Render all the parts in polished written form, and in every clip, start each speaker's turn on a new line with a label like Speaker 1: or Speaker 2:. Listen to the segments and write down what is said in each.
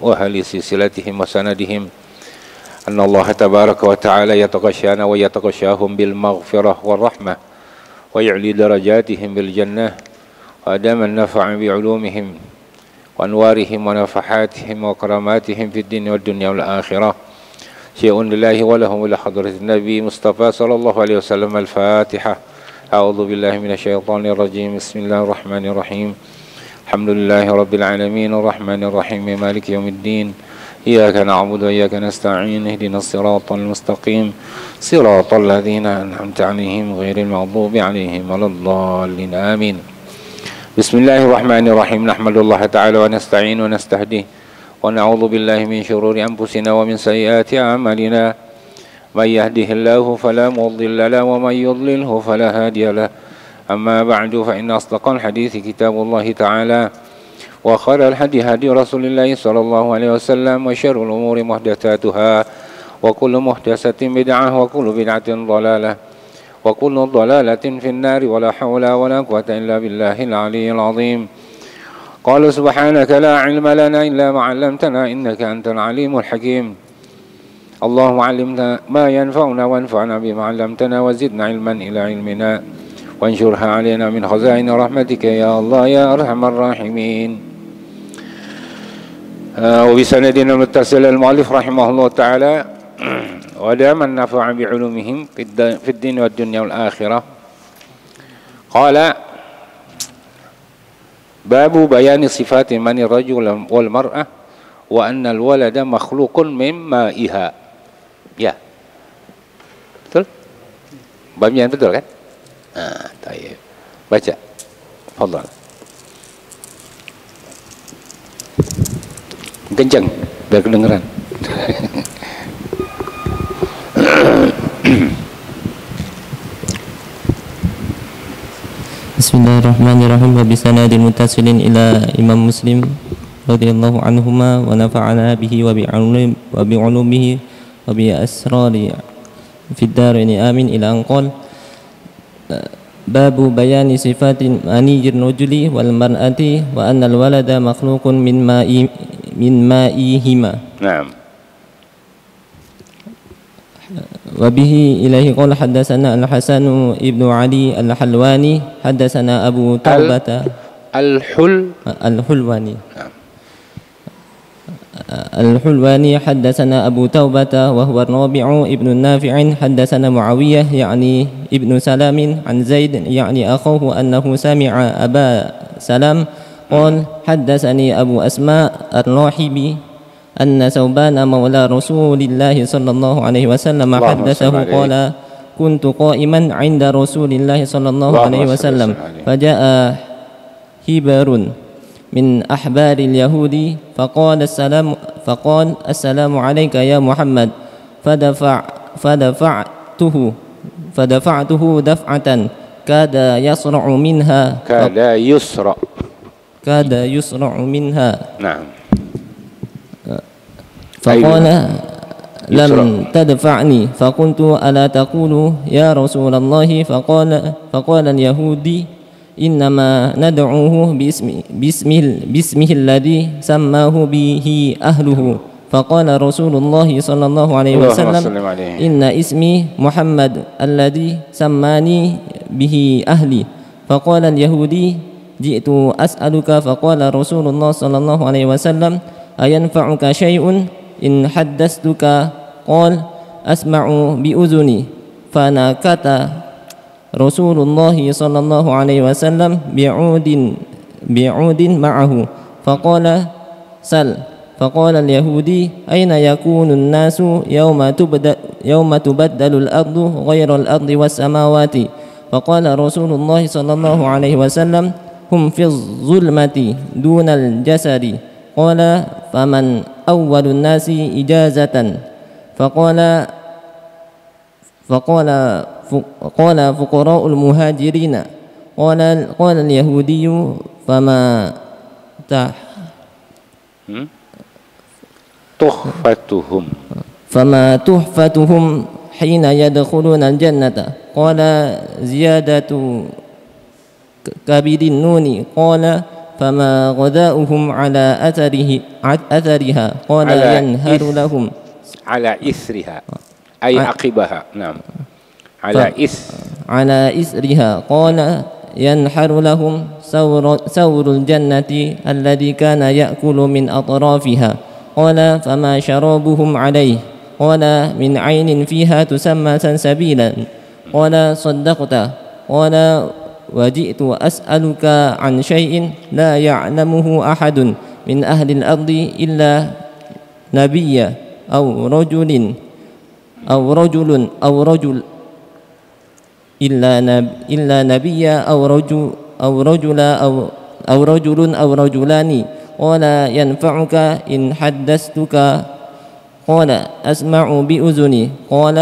Speaker 1: وأهل سلسلتهم وسندهم أن الله تبارك وتعالى يتغشانا ويتغشاهم بالمغفرة والرحمة ويعلي درجاتهم بالجنة وأدام النفع بعلومهم وأنوارهم ونفحاتهم وكراماتهم في الدين والدنيا والآخرة. شيء لله ولهم إلى حضرة النبي مصطفى صلى الله عليه وسلم. الفاتحة. أعوذ بالله من الشيطان الرجيم. بسم الله الرحمن الرحيم. الحمد لله رب العالمين الرحمن الرحيم مالك يوم الدين. إياك نعبد وإياك نستعين. اهدنا الصراط المستقيم صراط الذين أنعمت عليهم غير المغضوب عليهم ولا الضالين آمين. بسم الله الرحمن الرحيم. نحمد الله تعالى ونستعين ونستهديه ونعوذ بالله من شرور أنفسنا ومن سيئات أعمالنا. من يهده الله فلا مضل له ومن يضلله فلا هادي له. أما بعد فإن أصدق الحديث كتاب الله تعالى وخير الهدي هدي رسول الله صلى الله عليه وسلم وشر الأمور محدثاتها وكل محدثة بدعة وكل بدعة ضلالة وكل ضلالة في النار ولا حول ولا قوة إلا بالله العلي العظيم. قال سبحانك لا علم لنا إلا ما علمتنا إنك أنت العليم الحكيم. اللهم علمنا ما ينفعنا وانفعنا بما علمتنا وزدنا علما إلى علمنا وانشرها علينا من خزائن رحمتك يا الله يا أرحم الراحمين. وبسندنا المتصل المؤلف رحمه الله تعالى ودام النفع بعلومهم في الدين والدنيا والآخرة. قال باب بيان صفات من الرجل والمرأة وأن الولد مخلوق من مائها. Ya, betul? Babnya betul kan? Tayyib. Baca. Fadhal. Kencang biar kedengeran.
Speaker 2: Bismillahirrahmanirrahim. Wa bisanadil muttasilin ila Imam Muslim radhiyallahu anhuma wa nafa'ana bihi wa bi'ulumihi wa bi asrari fid daraini amin ila an qala babu bayani sifatin maniyir rajuli wal mar'ati wa anna al walada makhluqun min ma'ihima.
Speaker 1: Naam.
Speaker 2: Wa bihi ilaihi qala haddatsana al-Hasan ibnu Ali al-Halwani haddatsana Abu Taubata al-Hulwani al-Hulwani haddatsana Abu Taubata wa huwa Rabi'u ibnu Nafi' haddatsana Muawiyah yani ibnu Salamin an Zaid yani akhuhu annahu sami'a Aba Salam qala haddatsani Abu Asma ar-Rahibi anna Saubana mawla Rasulillah sallallahu alaihi wasallam haddatsahu qala kuntu qa'iman 'inda Rasulillah sallallahu alaihi wasallam faja'a hibarun min ahbaril yahudi faqala assalamu alayka ya Muhammad fadafa'tuhu daf'atan kada yusra'u minha
Speaker 1: Naam.
Speaker 2: faqala lam tadfa'ni faqultu ala taqulu ya Rasulullah faqala al-yahudi innama nad'uhu bismihi alladhi sammahu bihi ahluhu faqala Rasulullah sallallahu alaihi wasallam inna ismi Muhammad alladhi sammani bihi ahli faqala al-yahudi ji'tu as'aluka faqala Rasulullah sallallahu alaihi wasallam ayanfa'uka syai'un in haddastuka qala asma'u bi uzuni fanakata Rasulullah sallallahu alaihi wasallam bi'udin ma'ahu faqala sal faqala al-yahudi aina yakunu an-nasu yawma tubaddalu al-ardu ghayra al-ardi was-samawati faqala Rasulullah sallallahu alaihi wasallam hum fi zulmati duna al-jasadi qala faman awwalun nasi ijazatan faqala fuqara'ul muhajirina qala al-yahudiyyu fama tuhfatuhum hina yadkhuluna al-jannata qala ziyadatu kabidin nuni qala فما غذاؤهم على أثرها قال ينهر لهم
Speaker 1: على إثرها أي عقبها نعم على
Speaker 2: إثرها قال ينحر لهم ثور الجنة الذي كان يأكل من أطرافها قال فما شرابهم عليه قال من عين فيها تسمى سلسبيلا قال صدقت قال وجئت أسألك عن شيء لا يعلمه أحد من أهل الأرض إلا نبي أو رجل إلا نبي أو رجل أو رجلان قال ينفعك إن حدثتك قال أسمع بأذني قال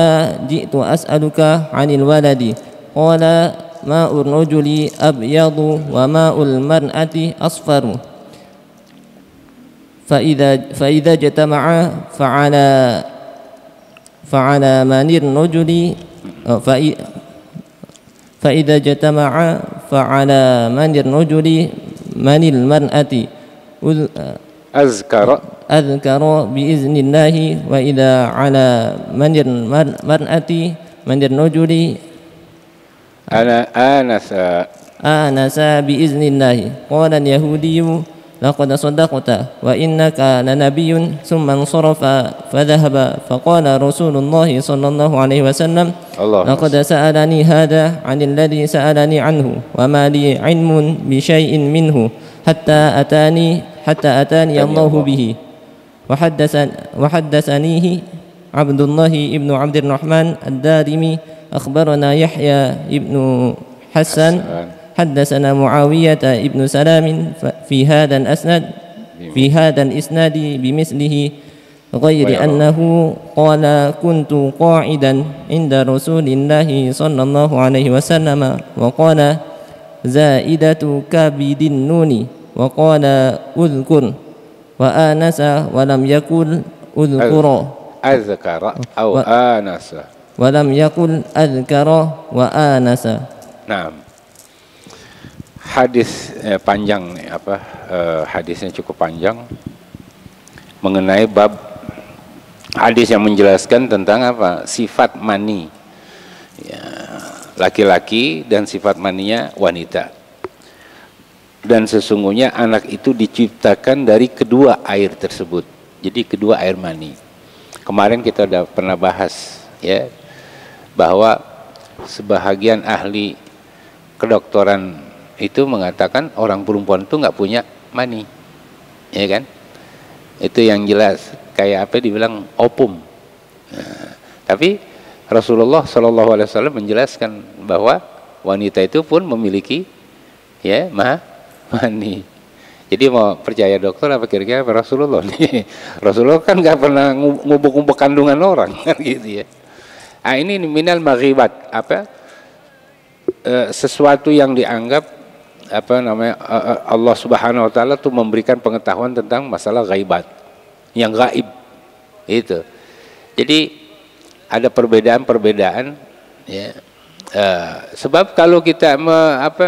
Speaker 2: جئت أسألك عن الولد قال ماء الرجل أبيض وماء المرأة أصفر فإذا اجتمعا فعلى من الرجل فإذا اجتمعا فعلى من الرجل من المرأة أذكر بإذن الله وإذا على من المرأة من الرجل آنس بإذن الله قال اليهودي لقد صدقت وإنك لنبي ثم انصرف فذهب فقال رسول الله صلى الله عليه وسلم لقد سألني هذا عن الذي سألني عنه وما لي علم بشيء منه حتى أتاني الله به وحدثنيه عبد الله ابن عبد الرحمن الدارمي أخبرنا يحيى ابن حسن حدثنا معاوية ابن سلام في هذا الإسناد بمثله غير أنه قال كنت قاعدا عند رسول الله صلى الله عليه وسلم وقال زائدة كبد النون وقال أذكر وآنس ولم يقل أذكر
Speaker 1: أذكر أو آنس
Speaker 2: ولم يقل أذكر وآنس.
Speaker 1: Nah, hadis panjang nih, hadisnya cukup panjang mengenai bab hadis yang menjelaskan tentang sifat mani ya, laki-laki dan sifat maninya wanita, dan sesungguhnya anak itu diciptakan dari kedua air tersebut, jadi kedua air mani. Kemarin kita udah pernah bahas ya bahwa sebahagian ahli kedokteran itu mengatakan orang perempuan itu nggak punya mani, ya kan? Itu yang jelas. Kayak apa dibilang opum. Nah, tapi Rasulullah SAW menjelaskan bahwa wanita itu pun memiliki ya mani. Jadi mau percaya dokter apa kira-kira Rasulullah nih? Rasulullah kan nggak pernah ngubek-ngubek kandungan orang kan gitu ya. Nah, ini minal maghibat sesuatu yang dianggap Allah Subhanahu wa taala tuh memberikan pengetahuan tentang masalah ghaibat yang gaib itu. Jadi ada perbedaan ya. Sebab kalau kita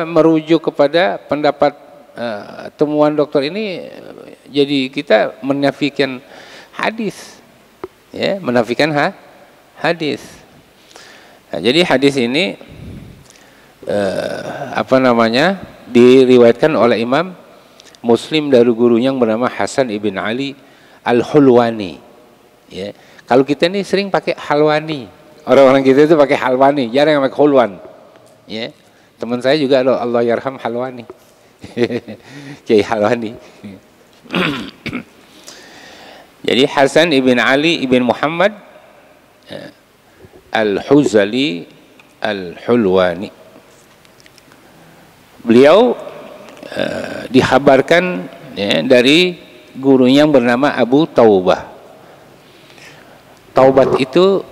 Speaker 1: merujuk kepada pendapat temuan dokter ini, jadi kita menafikan hadis ya, menafikan hadis. Nah, jadi hadis ini diriwayatkan oleh Imam Muslim dari gurunya yang bernama Hasan ibn Ali Al-Hulwani ya. Kalau kita ini sering pakai Halwani, orang-orang kita itu pakai Halwani, jarang pakai Hulwan ya. Teman saya juga loh, Allah yarham Halwani Kiai Halwani. Jadi Hasan ibn Ali ibn Muhammad Al-Huzali Al-Hulwani, beliau dikhabarkan ya, dari gurunya yang bernama Abu Taubah. Taubat itu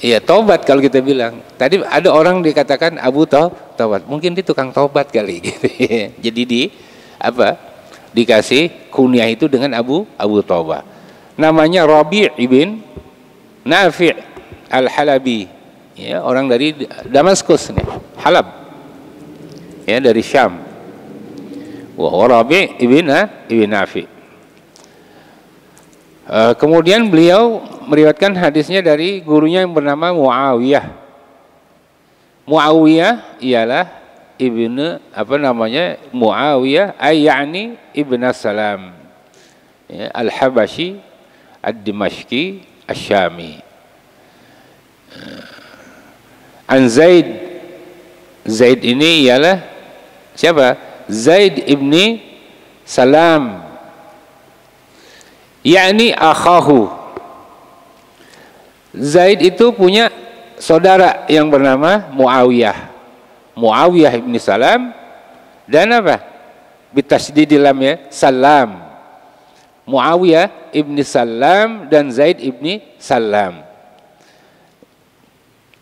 Speaker 1: ya taubat kalau kita bilang. Tadi ada orang dikatakan Abu Taubat, mungkin dia tukang taubat kali gitu. Jadi dikasih kunyah itu dengan Abu Taubah. Namanya Rabi' ibn Nafi' Al-Halabi ya, orang dari Damaskus nih, Halab ya, dari Syam. wa huwa Rabi' ibn Nafi'. Kemudian beliau meriwayatkan hadisnya dari gurunya yang bernama Muawiyah. Muawiyah ialah ibnu Muawiyah yani ibn Salam, ya, al-Habashi ad-Dimashqi asy-Syami. An Zaid ini ialah siapa? Zaid ibni Salam, yakni akhahu. Zaid itu punya saudara yang bernama Muawiyah ibni Salam, dan apa? Bitasydidil lam, ya, Salam. Muawiyah ibni Salam dan Zaid ibni Salam.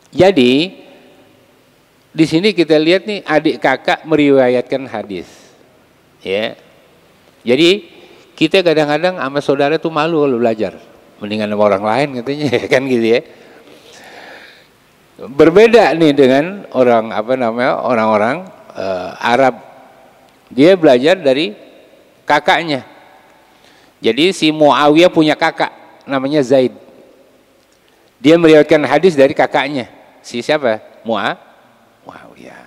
Speaker 1: Jadi di sini kita lihat nih, adik kakak meriwayatkan hadis, ya. Jadi kita kadang-kadang sama saudara tuh malu kalau belajar, mendingan sama orang lain katanya, kan gitu ya. Berbeda nih dengan orang-orang Arab. Dia belajar dari kakaknya. Jadi si Muawiyah punya kakak namanya Zaid. Dia meriwayatkan hadis dari kakaknya. Si siapa? Muawiyah.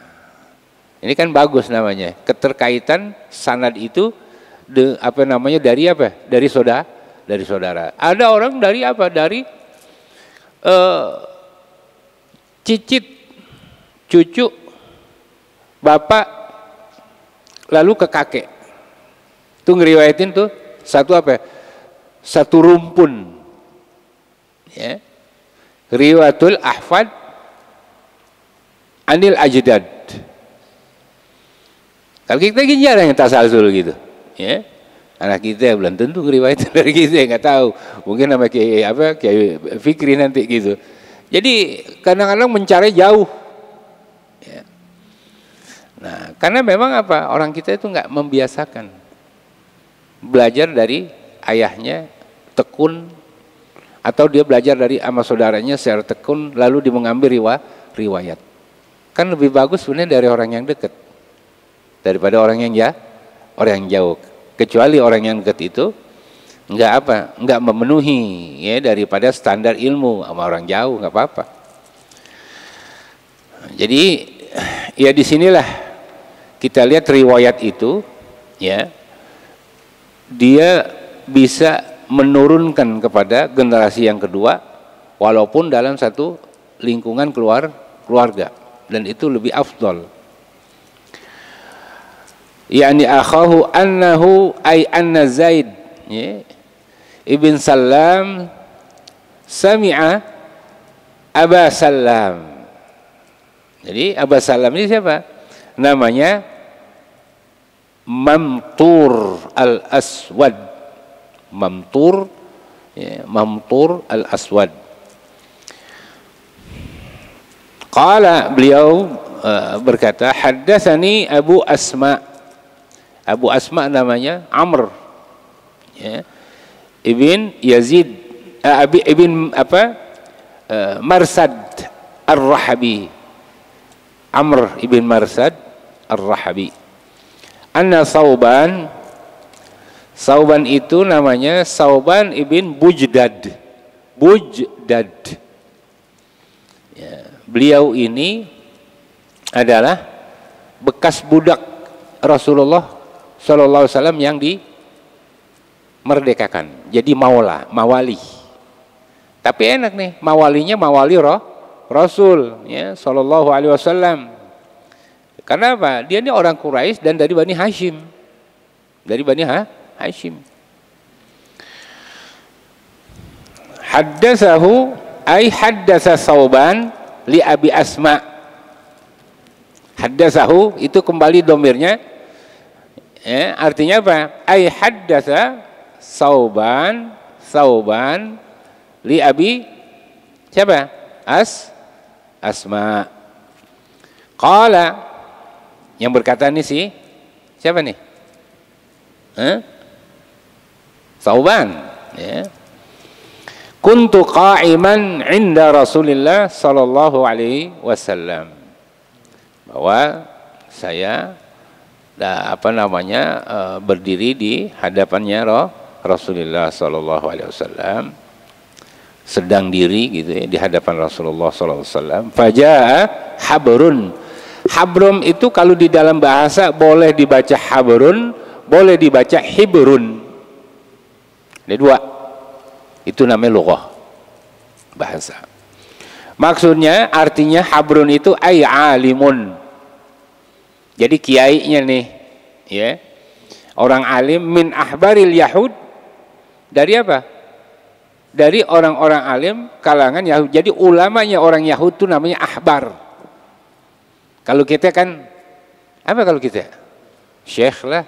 Speaker 1: Ini kan bagus namanya. Keterkaitan sanad itu dari apa? Dari saudara. Ada orang dari apa? Dari cicit, cucu, bapak, lalu ke kakek. Itu ngeriwayatin tuh satu apa? Satu rumpun. Ya. Riwayatul ahfad anil ajdad. Kalau kita gini jarang yang tasalsul gitu, ya. Anak kita belum tentu ngeriwayatin dari kita, nggak tahu. Mungkin nama kayak Fikri nanti gitu. Jadi kadang-kadang mencari jauh. Ya. Nah, karena memang apa? Orang kita itu nggak membiasakan belajar dari ayahnya tekun, atau dia belajar dari ama saudaranya secara tekun lalu dia mengambil riwayat. Kan lebih bagus sebenarnya dari orang yang dekat daripada orang yang jauh. Kecuali orang yang dekat itu nggak memenuhi, ya, daripada standar ilmu sama orang jauh, nggak apa-apa. Jadi ya disinilah kita lihat riwayat itu, ya, dia bisa menurunkan kepada generasi yang kedua walaupun dalam satu lingkungan keluarga, dan itu lebih afdal. Yani akhahu annahu ay anna Zaid, ya, ibn Salam sami'a Aba Salam. Jadi Aba Salam ini siapa? Namanya Mamtur al-Aswad. Mamtur, ya, Mamtur al-Aswad. Qala, beliau berkata, haddatsani Abu Asma. Abu Asma namanya Amr, ya, ibn Yazid ibn Marsad Ar-Rahabi. Amr ibn Marsad Ar-Rahabi. Anna Sauban itu namanya Sauban ibn Bujdad. Ya, beliau ini adalah bekas budak Rasulullah Sallallahu Alaihi Wasallam yang dimerdekakan. Jadi mawali. Tapi enak nih, mawalinya mawali Rasul, ya, Sallallahu Alaihi Wasallam. Karena apa? Dia ini orang Quraisy dan dari Bani Hashim. Hashim. Haddatsahu ay haddatsa Sauban li Abi Asma. Haddatsahu itu kembali domirnya, ya, artinya apa? Ay haddatsa Sauban li Abi siapa? Asma. Qala, yang berkata ini siapa nih? Sauban, ya. Kuntu qa'iman 'inda Rasulillah sallallahu alaihi wasallam. Bahwa saya berdiri di hadapannya Rasulullah Sallallahu Alaihi Wasallam, sedang diri gitu ya di hadapan Rasulullah Sallallahu Alaihi Wasallam. Fajaa habrun. Habrum itu kalau di dalam bahasa boleh dibaca habrun, boleh dibaca hibrun. Ada dua. Itu namanya lughah bahasa. Maksudnya artinya habrun itu ay alimun. Jadi kiainya nih, ya. Orang alim min ahbaril yahud, dari apa? Dari orang-orang alim kalangan Yahud. Jadi ulamanya orang Yahud itu namanya ahbar. Kalau kita kan apa kalau kita? Syekh lah,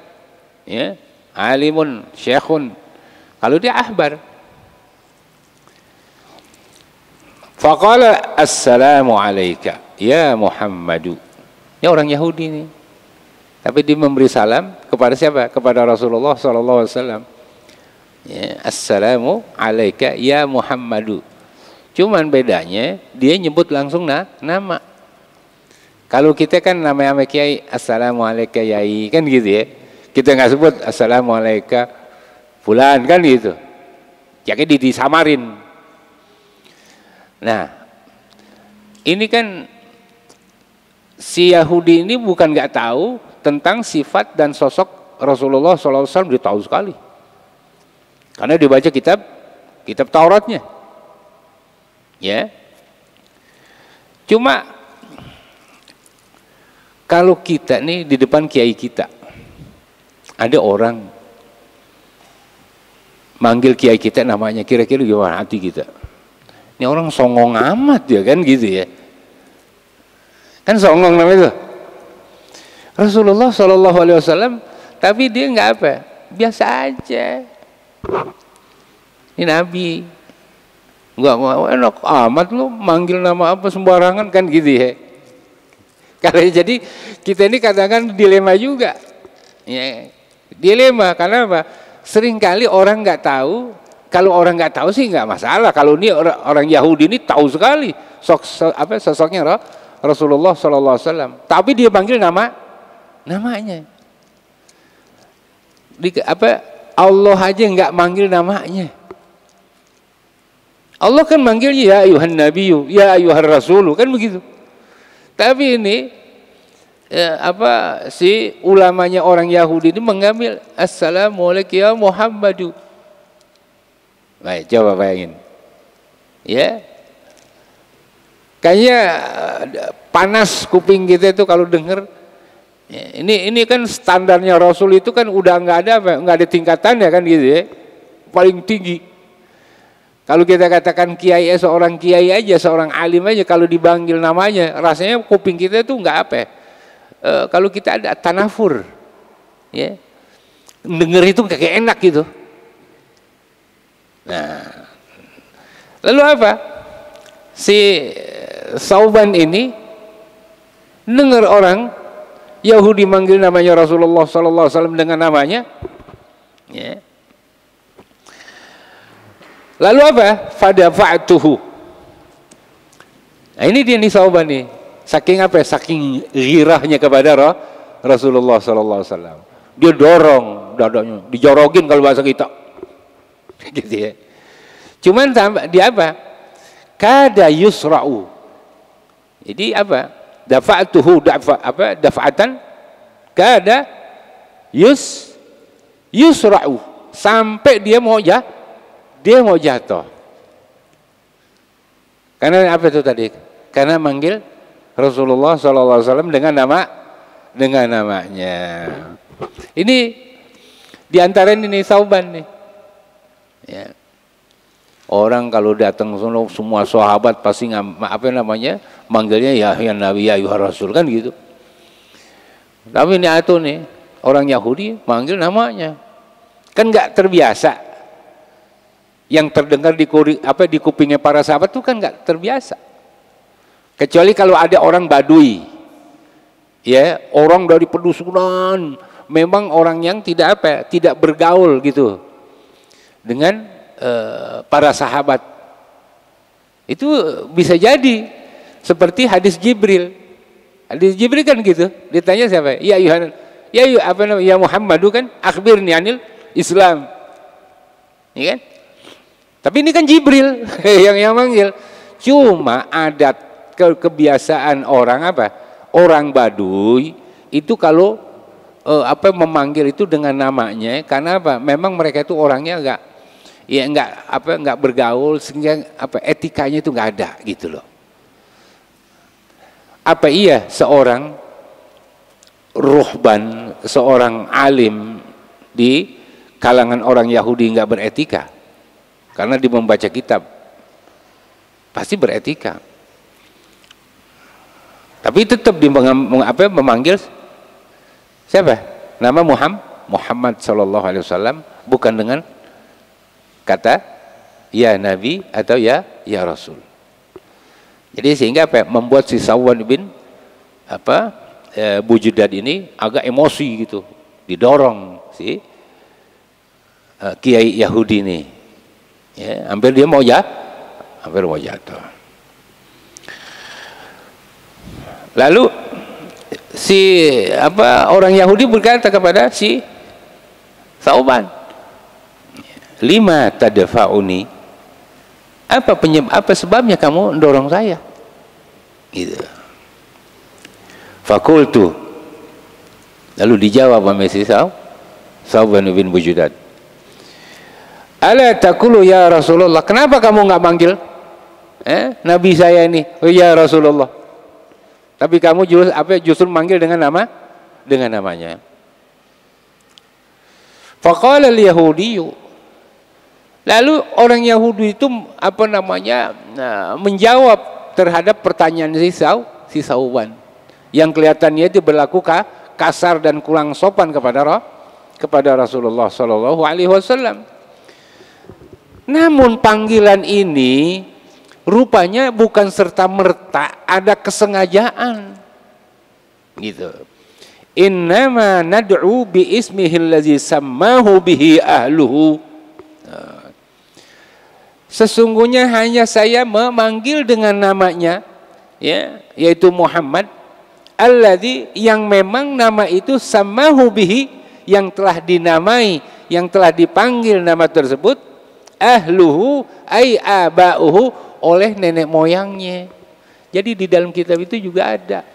Speaker 1: ya. Alimun, syekhun. Kalau dia ahbar. Faqala assalamu alayka ya Muhammadu. Ini orang Yahudi nih. Tapi dia memberi salam kepada siapa? Kepada Rasulullah sallallahu alaihi wasallam. Ya, assalamu alayka ya Muhammadu. Cuman bedanya dia nyebut langsung nama. Kalau kita kan nama kiai assalamu alayka yai kan gitu ya. Kita nggak sebut assalamu alayka fulan kan gitu. Jadi disamarin. Nah, ini kan si Yahudi ini bukan nggak tahu tentang sifat dan sosok Rasulullah SAW, dia tahu sekali. Karena dia baca kitab Tauratnya. Ya. Cuma kalau kita nih di depan kiai kita, ada orang manggil kiai kita namanya, kira-kira gimana hati kita? Ini orang songong amat ya kan gitu ya. Kan songong namanya itu. Rasulullah Shallallahu Alaihi Wasallam, tapi dia nggak apa, biasa aja. Ini Nabi, nggak mau enak amat lu manggil nama apa sembarangan kan gitu ya. Kalau jadi kita ini kadang-kadang dilema juga, ya, dilema karena apa? Seringkali orang nggak tahu. Kalau orang nggak tahu sih nggak masalah. Kalau ini orang Yahudi ini tahu sekali sosoknya Rasulullah Sallallahu Alaihi Wasallam. Tapi dia panggil namanya. Allah aja nggak manggil namanya. Allah kan manggil ya ayuhan nabiyyu, ya ayuhar rasulu kan begitu. Tapi ini si ulamanya orang Yahudi ini mengambil assalamualaikum ya Muhammadu. Baik, coba bayangin. Ya. Kayaknya panas kuping kita itu kalau dengar. Ya, ini kan standarnya Rasul itu kan udah nggak ada tingkatannya kan gitu ya. Paling tinggi. Kalau kita katakan kiai, seorang kiai aja, seorang alim aja kalau dipanggil namanya, rasanya kuping kita itu nggak apa. Kalau kita ada tanafur, ya. Dengar itu kayak enak gitu. Nah, lalu apa? Si Sauban ini dengar orang Yahudi manggil namanya Rasulullah Sallallahu Alaihi Wasallam dengan namanya, ya. Lalu apa? Fadafa'tuhu. Nah, ini dia nih Sauban nih. Saking apa? Saking ghirahnya kepada Rasulullah Sallallahu Alaihi Wasallam. Dia dorong dadanya, dijorogin kalau bahasa kita. Gitu ya. Cuman dia apa? Kada yusra'u. Jadi apa? Dafa'tuhu dafa'atan kada yusra'u. Sampai dia mau jatuh. Karena apa itu tadi? Karena manggil Rasulullah SAW dengan namanya. Ini diantara ini Sauban nih. Ya. Orang kalau datang semua sahabat pasti manggilnya ya Nabi ya Rasul kan gitu. Tapi ini nih orang Yahudi manggil namanya. Kan nggak terbiasa. Yang terdengar di kupingnya para sahabat itu kan nggak terbiasa. Kecuali kalau ada orang Badui. Ya, orang dari pedusunan, memang orang yang tidak bergaul gitu dengan para sahabat. Itu bisa jadi seperti hadis Jibril. Hadis Jibril kan gitu, ditanya siapa? Ya apa namanya? Ya Muhammadu kan akhbirni anil Islam. Ya kan? Tapi ini kan Jibril yang manggil. Cuma adat kebiasaan orang apa? Orang Baduy itu kalau memanggil itu dengan namanya, karena apa? Memang mereka itu orangnya enggak bergaul, sehingga etikanya itu enggak ada gitu loh. Apa iya seorang ruhban, seorang alim di kalangan orang Yahudi enggak beretika? Karena dia membaca kitab pasti beretika. Tapi tetap memanggil siapa? Nama Muhammad sallallahu alaihi wasallam, bukan dengan kata ya Nabi atau ya Rasul. Jadi sehingga membuat si Safwan bin Bujudad ini agak emosi gitu, didorong si kiai Yahudi ini. Ya, hampir dia mau jatuh. Lalu si orang Yahudi berkata kepada si Thauban, lima tadfa'uni, apa sebabnya kamu mendorong saya? Gitu. Fakultu, lalu dijawab oleh si Thauban bin Bujudad, ala taqulu ya Rasulullah, kenapa kamu nggak manggil Nabi saya ini ya Rasulullah? Tapi kamu justru manggil dengan namanya. Faqala al-Yahudi, lalu orang Yahudi itu menjawab terhadap pertanyaan si Thauban yang kelihatannya itu berlaku kasar dan kurang sopan kepada Rasulullah sallallahu alaihi wasallam. Namun panggilan ini rupanya bukan serta-merta ada kesengajaan gitu. Innama nad'u bi ismihi allazi sammahu bihi ahluhu. Sesungguhnya hanya saya memanggil dengan namanya, ya, yaitu Muhammad, alladzi, yang memang nama itu sammahu bihi, yang telah dinamai, yang telah dipanggil nama tersebut, ahluhu ay aba'uhu, oleh nenek moyangnya. Jadi di dalam kitab itu juga ada.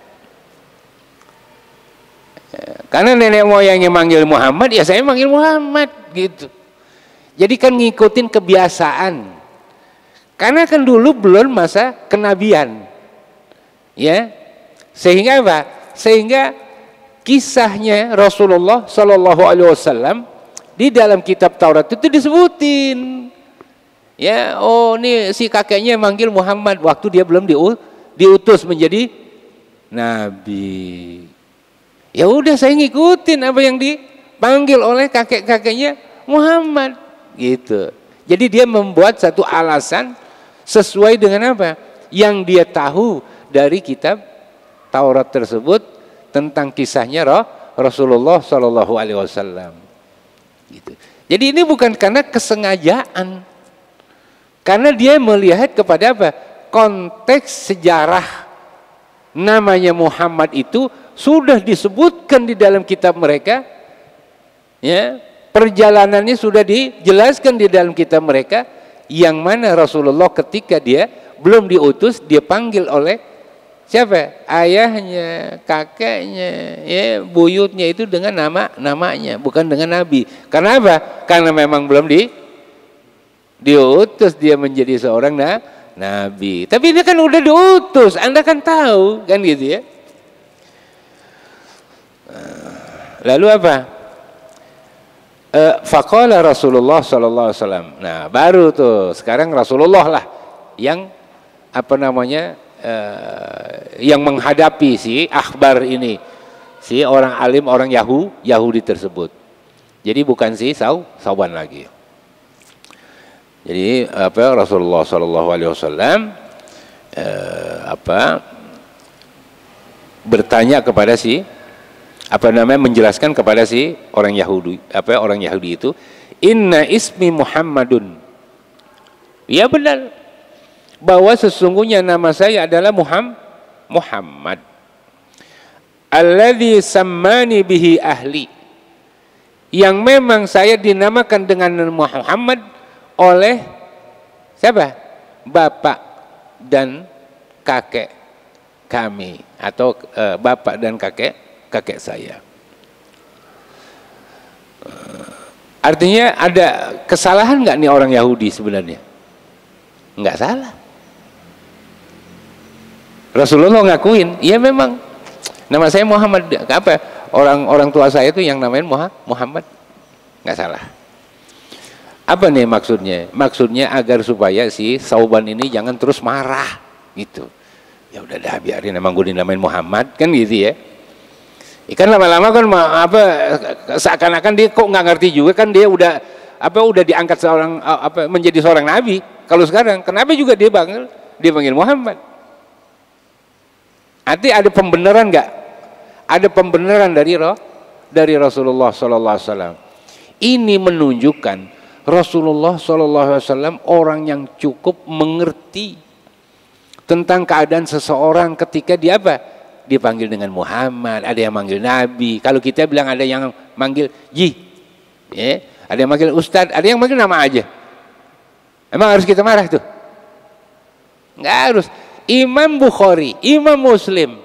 Speaker 1: Karena nenek moyangnya manggil Muhammad, ya saya manggil Muhammad gitu. Jadi kan ngikutin kebiasaan. Karena kan dulu belum masa kenabian. Ya. Sehingga apa? Sehingga kisahnya Rasulullah sallallahu alaihi wasallam di dalam kitab Taurat itu disebutin. Ya, oh ini si kakeknya manggil Muhammad waktu dia belum diutus menjadi nabi. Ya udah saya ngikutin apa yang dipanggil oleh kakek-kakeknya Muhammad gitu. Jadi dia membuat satu alasan sesuai dengan apa yang dia tahu dari kitab Taurat tersebut tentang kisahnya Rasulullah Shallallahu Alaihi Wasallam. Gitu. Jadi ini bukan karena kesengajaan. Karena dia melihat kepada apa? Konteks sejarah namanya Muhammad itu sudah disebutkan di dalam kitab mereka. Ya, perjalanannya sudah dijelaskan di dalam kitab mereka, yang mana Rasulullah ketika dia belum diutus, dia panggil oleh siapa? Ayahnya, kakeknya, ya, buyutnya itu dengan namanya, bukan dengan nabi. Karena apa? Karena memang belum diutus dia menjadi seorang nabi. Tapi dia kan udah diutus, Anda kan tahu kan gitu ya. Lalu apa? Faqala Rasulullah sallallahu alaihi wasallam. Nah, baru tuh sekarang Rasulullah lah yang yang menghadapi si akhbar ini, si orang alim, orang Yahudi tersebut. Jadi bukan si Thauban lagi. Jadi Rasulullah sallallahu alaihi wasallam bertanya kepada si menjelaskan kepada si orang Yahudi, orang Yahudi itu, inna ismi Muhammadun. Ya benar bahwa sesungguhnya nama saya adalah Muhammad. alladzi sammani bihi ahli, yang memang saya dinamakan dengan Muhammad oleh siapa? Bapak dan kakek kami, atau bapak dan kakek saya. Artinya ada kesalahan nggak nih orang Yahudi sebenarnya? Nggak salah. Rasulullah ngakuin, iya memang nama saya Muhammad. Apa? Orang tua saya itu yang namanya Muhammad. Nggak salah. Apa nih maksudnya? Maksudnya agar supaya si Sauban ini jangan terus marah gitu. Ya udah dah, biarin, emang gue dinamain Muhammad kan gitu ya. Ikan lama-lama kan apa, seakan-akan dia kok nggak ngerti juga kan, dia udah diangkat seorang menjadi seorang nabi. Kalau sekarang kenapa juga dia panggil Muhammad? Arti ada pembenaran nggak? Ada pembenaran dari Rasulullah SAW. Ini menunjukkan Rasulullah SAW orang yang cukup mengerti tentang keadaan seseorang ketika dia dipanggil dengan Muhammad. Ada yang manggil Nabi. Kalau kita bilang ada yang manggil Ji, ya, ada yang manggil Ustadz, ada yang manggil nama aja. Emang harus kita marah tuh? Nggak harus. Imam Bukhari, Imam Muslim,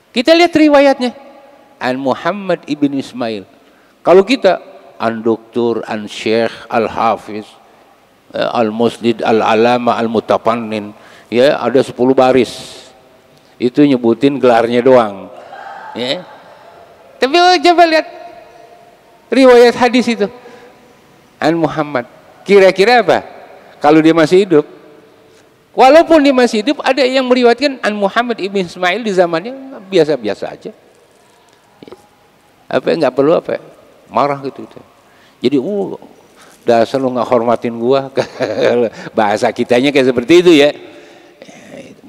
Speaker 1: kita lihat riwayatnya, an Muhammad ibn Ismail. Kalau kita an Doktor, an Syekh, al Hafiz, al Musnid, al Alama, al Mutapannin, ya ada 10 baris. Itu nyebutin gelarnya doang, ya. Tapi coba lihat riwayat hadis itu, an Muhammad. Kira-kira apa? Kalau dia masih hidup, walaupun dia masih hidup, ada yang meriwayatkan an Muhammad ibn Ismail di zamannya biasa-biasa aja. Apa nggak perlu marah gitu. Jadi dasar lu nggak hormatin gua. Bahasa kitanya kayak seperti itu ya.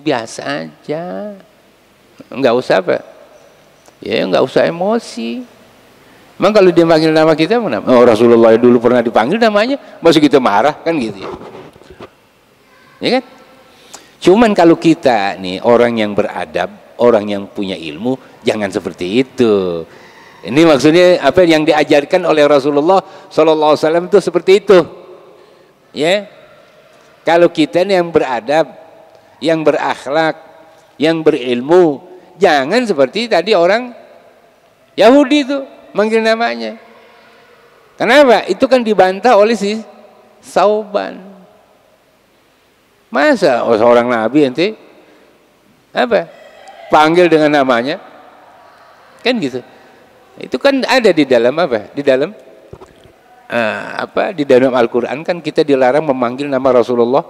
Speaker 1: Biasa aja, nggak usah ya nggak usah emosi. Emang kalau dia panggil nama kita, Rasulullah dulu pernah dipanggil namanya, masih kita marah kan gitu ya kan? Cuman kalau kita nih orang yang beradab, orang yang punya ilmu, jangan seperti itu. Ini maksudnya apa yang diajarkan oleh Rasulullah SAW itu seperti itu ya. Kalau kita nih yang beradab, yang berakhlak, yang berilmu, jangan seperti tadi orang Yahudi itu manggil namanya. Kenapa? Itu kan dibantah oleh si Sauban. Masa seorang nabi nanti panggil dengan namanya? Kan gitu. Itu kan ada di dalam Di dalam di dalam Al-Qur'an kan kita dilarang memanggil nama Rasulullah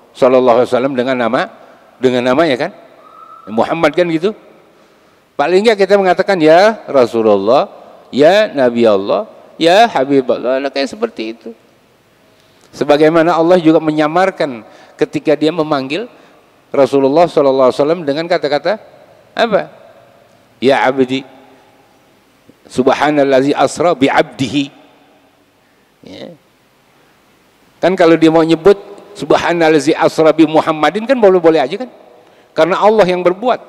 Speaker 1: SAW dengan namanya kan, Muhammad kan gitu. Paling enggak kita mengatakan ya Rasulullah, ya Nabi Allah, ya Habib Allah, kayak seperti itu. Sebagaimana Allah juga menyamarkan ketika dia memanggil Rasulullah SAW dengan kata-kata ya abdi, subhanallazi asra bi abdihi ya. Kan kalau dia mau nyebut subhanallazi asra bi Muhammadin kan boleh-boleh aja kan, karena Allah yang berbuat,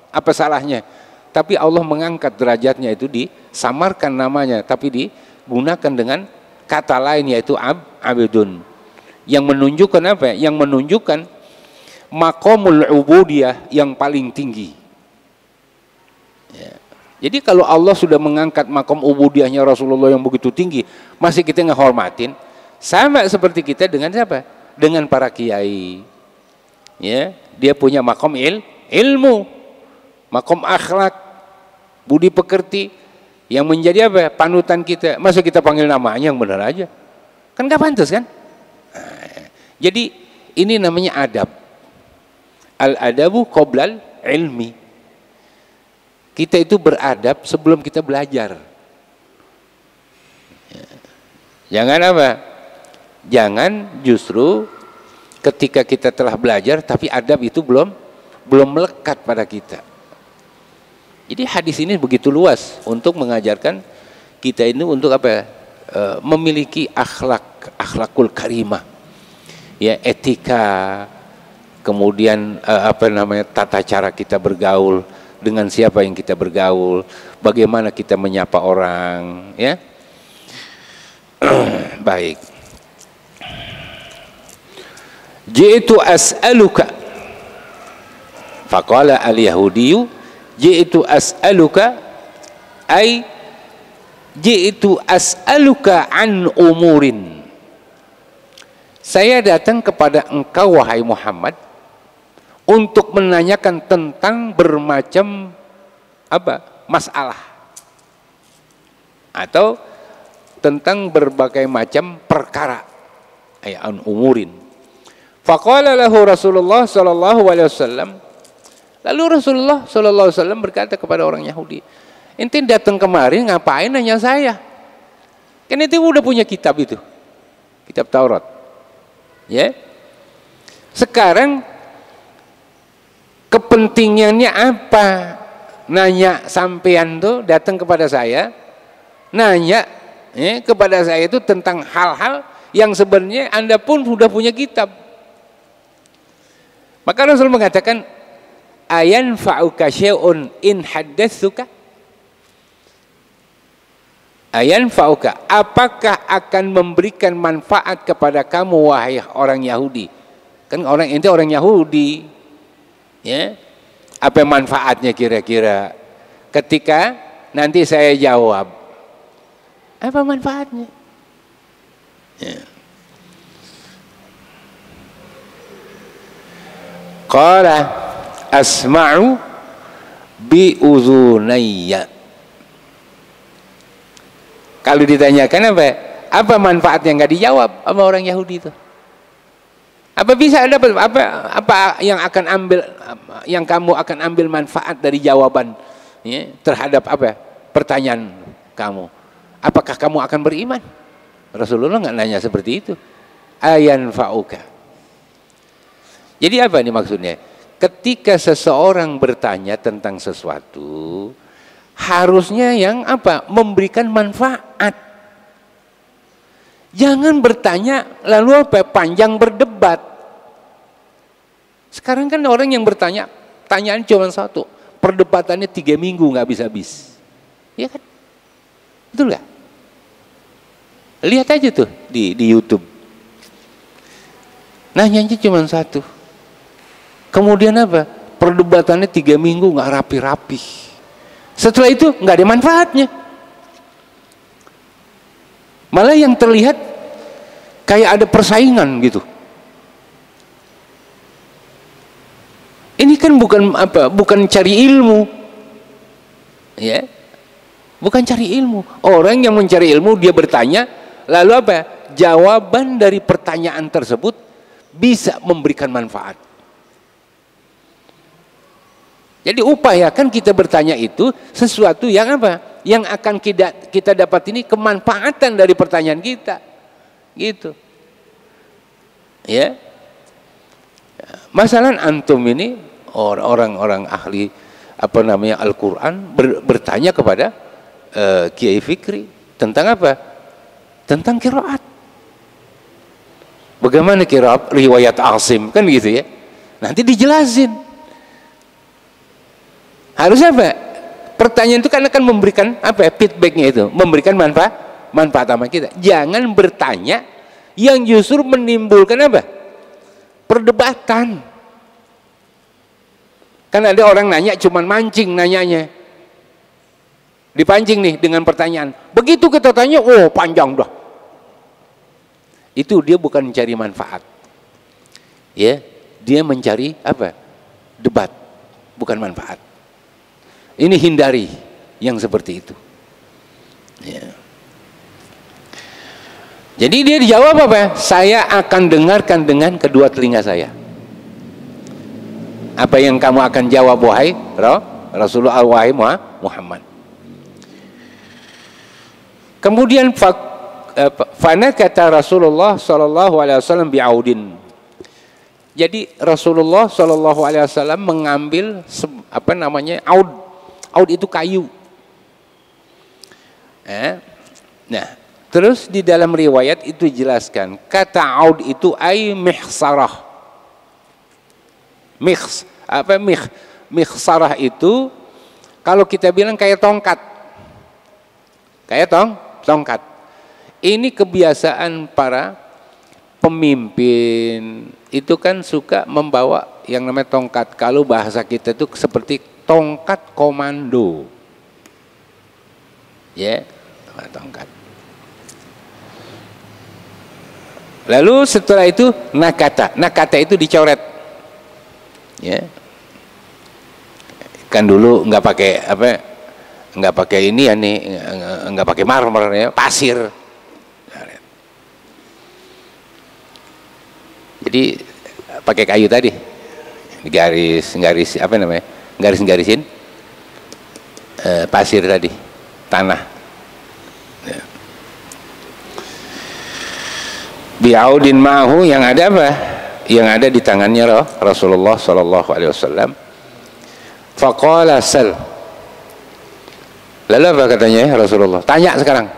Speaker 1: apa salahnya? Tapi Allah mengangkat derajatnya, itu disamarkan namanya tapi digunakan dengan kata lain, yaitu abdun, yang menunjukkan yang menunjukkan maqamul ubudiyah yang paling tinggi ya. Jadi kalau Allah sudah mengangkat maqam ubudiyahnya Rasulullah yang begitu tinggi, masih kita ngehormatin, sama seperti kita dengan siapa? Dengan para kiai ya. Dia punya maqam ilmu, maqam akhlak, budi pekerti, yang menjadi panutan kita. Masa kita panggil namanya yang benar aja? Kan gak pantas kan? Jadi ini namanya adab. Al-adabu qoblal ilmi. Kita itu beradab sebelum kita belajar. Jangan jangan justru ketika kita telah belajar tapi adab itu belum melekat pada kita. Jadi hadis ini begitu luas untuk mengajarkan kita ini untuk memiliki akhlakul karimah ya, etika, kemudian tata cara kita bergaul dengan siapa yang kita bergaul, bagaimana kita menyapa orang, ya. Baik. Ji'tu as'aluka. Faqala al-yahudiyu ji'tu as'aluka ay ji'tu as'aluka an umurin. Saya datang kepada engkau wahai Muhammad untuk menanyakan tentang bermacam masalah atau tentang berbagai macam perkara, ay an umurin. Faqala lahu Rasulullah sallallahu alaihi wasallam, lalu Rasulullah sallallahu alaihi wasallam berkata kepada orang Yahudi, ente datang kemarin ngapain nanya saya? Kan ente udah punya kitab itu, kitab Taurat, ya. Sekarang kepentingannya apa? Nanya sampean tuh datang kepada saya, nanya kepada saya itu tentang hal-hal yang sebenarnya Anda pun sudah punya kitab. Maka Rasul mengatakan, ayan fa'uka syai'un in haddatsuka? Ayan fa'uka, apakah akan memberikan manfaat kepada kamu wahai orang Yahudi? Kan orang ente orang Yahudi, ya. Apa manfaatnya kira-kira ketika nanti saya jawab? Apa manfaatnya? Ya. Qala asma'u bi uzunayya. Kalau ditanyakan apa manfaat yang nggak dijawab sama orang Yahudi itu? Apa bisa ada apa yang akan kamu akan ambil manfaat dari jawaban, ya, terhadap pertanyaan kamu? Apakah kamu akan beriman? Rasulullah nggak nanya seperti itu. Ayan fa'uka. Jadi apa ini maksudnya? Ketika seseorang bertanya tentang sesuatu, harusnya yang memberikan manfaat. Jangan bertanya lalu panjang berdebat. Sekarang kan orang yang bertanya, tanyaan cuma satu, perdebatannya 3 minggu nggak habis-habis. Ya kan? Betul nggak? Lihat aja tuh di YouTube. Nanyanya cuma satu. Kemudian perdebatannya 3 minggu nggak rapi-rapi. Setelah itu nggak ada manfaatnya. Malah yang terlihat kayak ada persaingan gitu. Ini kan bukan cari ilmu, ya, bukan cari ilmu. Orang yang mencari ilmu dia bertanya, lalu jawaban dari pertanyaan tersebut bisa memberikan manfaat. Jadi upayakan kita bertanya itu sesuatu yang yang akan kita dapat ini kemanfaatan dari pertanyaan kita, gitu, ya. Masalah antum ini orang-orang ahli Al-Quran bertanya kepada Kiai Fikri tentang tentang qiraat. Bagaimana qiraat riwayat Asim, kan gitu ya. Nanti dijelasin. Harusnya pertanyaan itu kan akan memberikan feedbacknya itu, memberikan manfaat sama kita. Jangan bertanya yang justru menimbulkan perdebatan. Kan ada orang nanya cuman mancing nanyanya, dipancing nih dengan pertanyaan. Begitu kita tanya, oh panjang dah. Itu dia bukan mencari manfaat, ya, dia mencari debat, bukan manfaat. Ini hindari yang seperti itu, ya. Jadi dia dijawab saya akan dengarkan dengan kedua telinga saya. Apa yang kamu akan jawab wahai Rasulullah, wahai Muhammad. Kemudian fana kata Rasulullah sallallahu alaihi wasallam bi'audin. Jadi Rasulullah sallallahu alaihi wasallam mengambil aud. Aud itu kayu. Nah, terus di dalam riwayat itu dijelaskan kata aud itu mihsarah. Mihsarah itu Kalau kita bilang kayak tongkat. Kayak tongkat. Ini kebiasaan para pemimpin. Itu kan suka membawa yang namanya tongkat. Kalau bahasa kita itu seperti tongkat komando. Ya, tongkat. Lalu setelah itu nakata. Nakata itu dicoret. Ya. Kan dulu nggak pakai apa, nggak pakai ini ya nih, nggak pakai marmer ya, pasir. Jadi pakai kayu tadi, garis apa namanya, garis-garisin pasir tadi, tanah. Ya. Bi'audin ma'hu, yang ada apa? Yang ada di tangannya Rasulullah Sallallahu Alaihi Wasallam. Faqala sal. Lalu apa katanya Rasulullah? Tanya sekarang.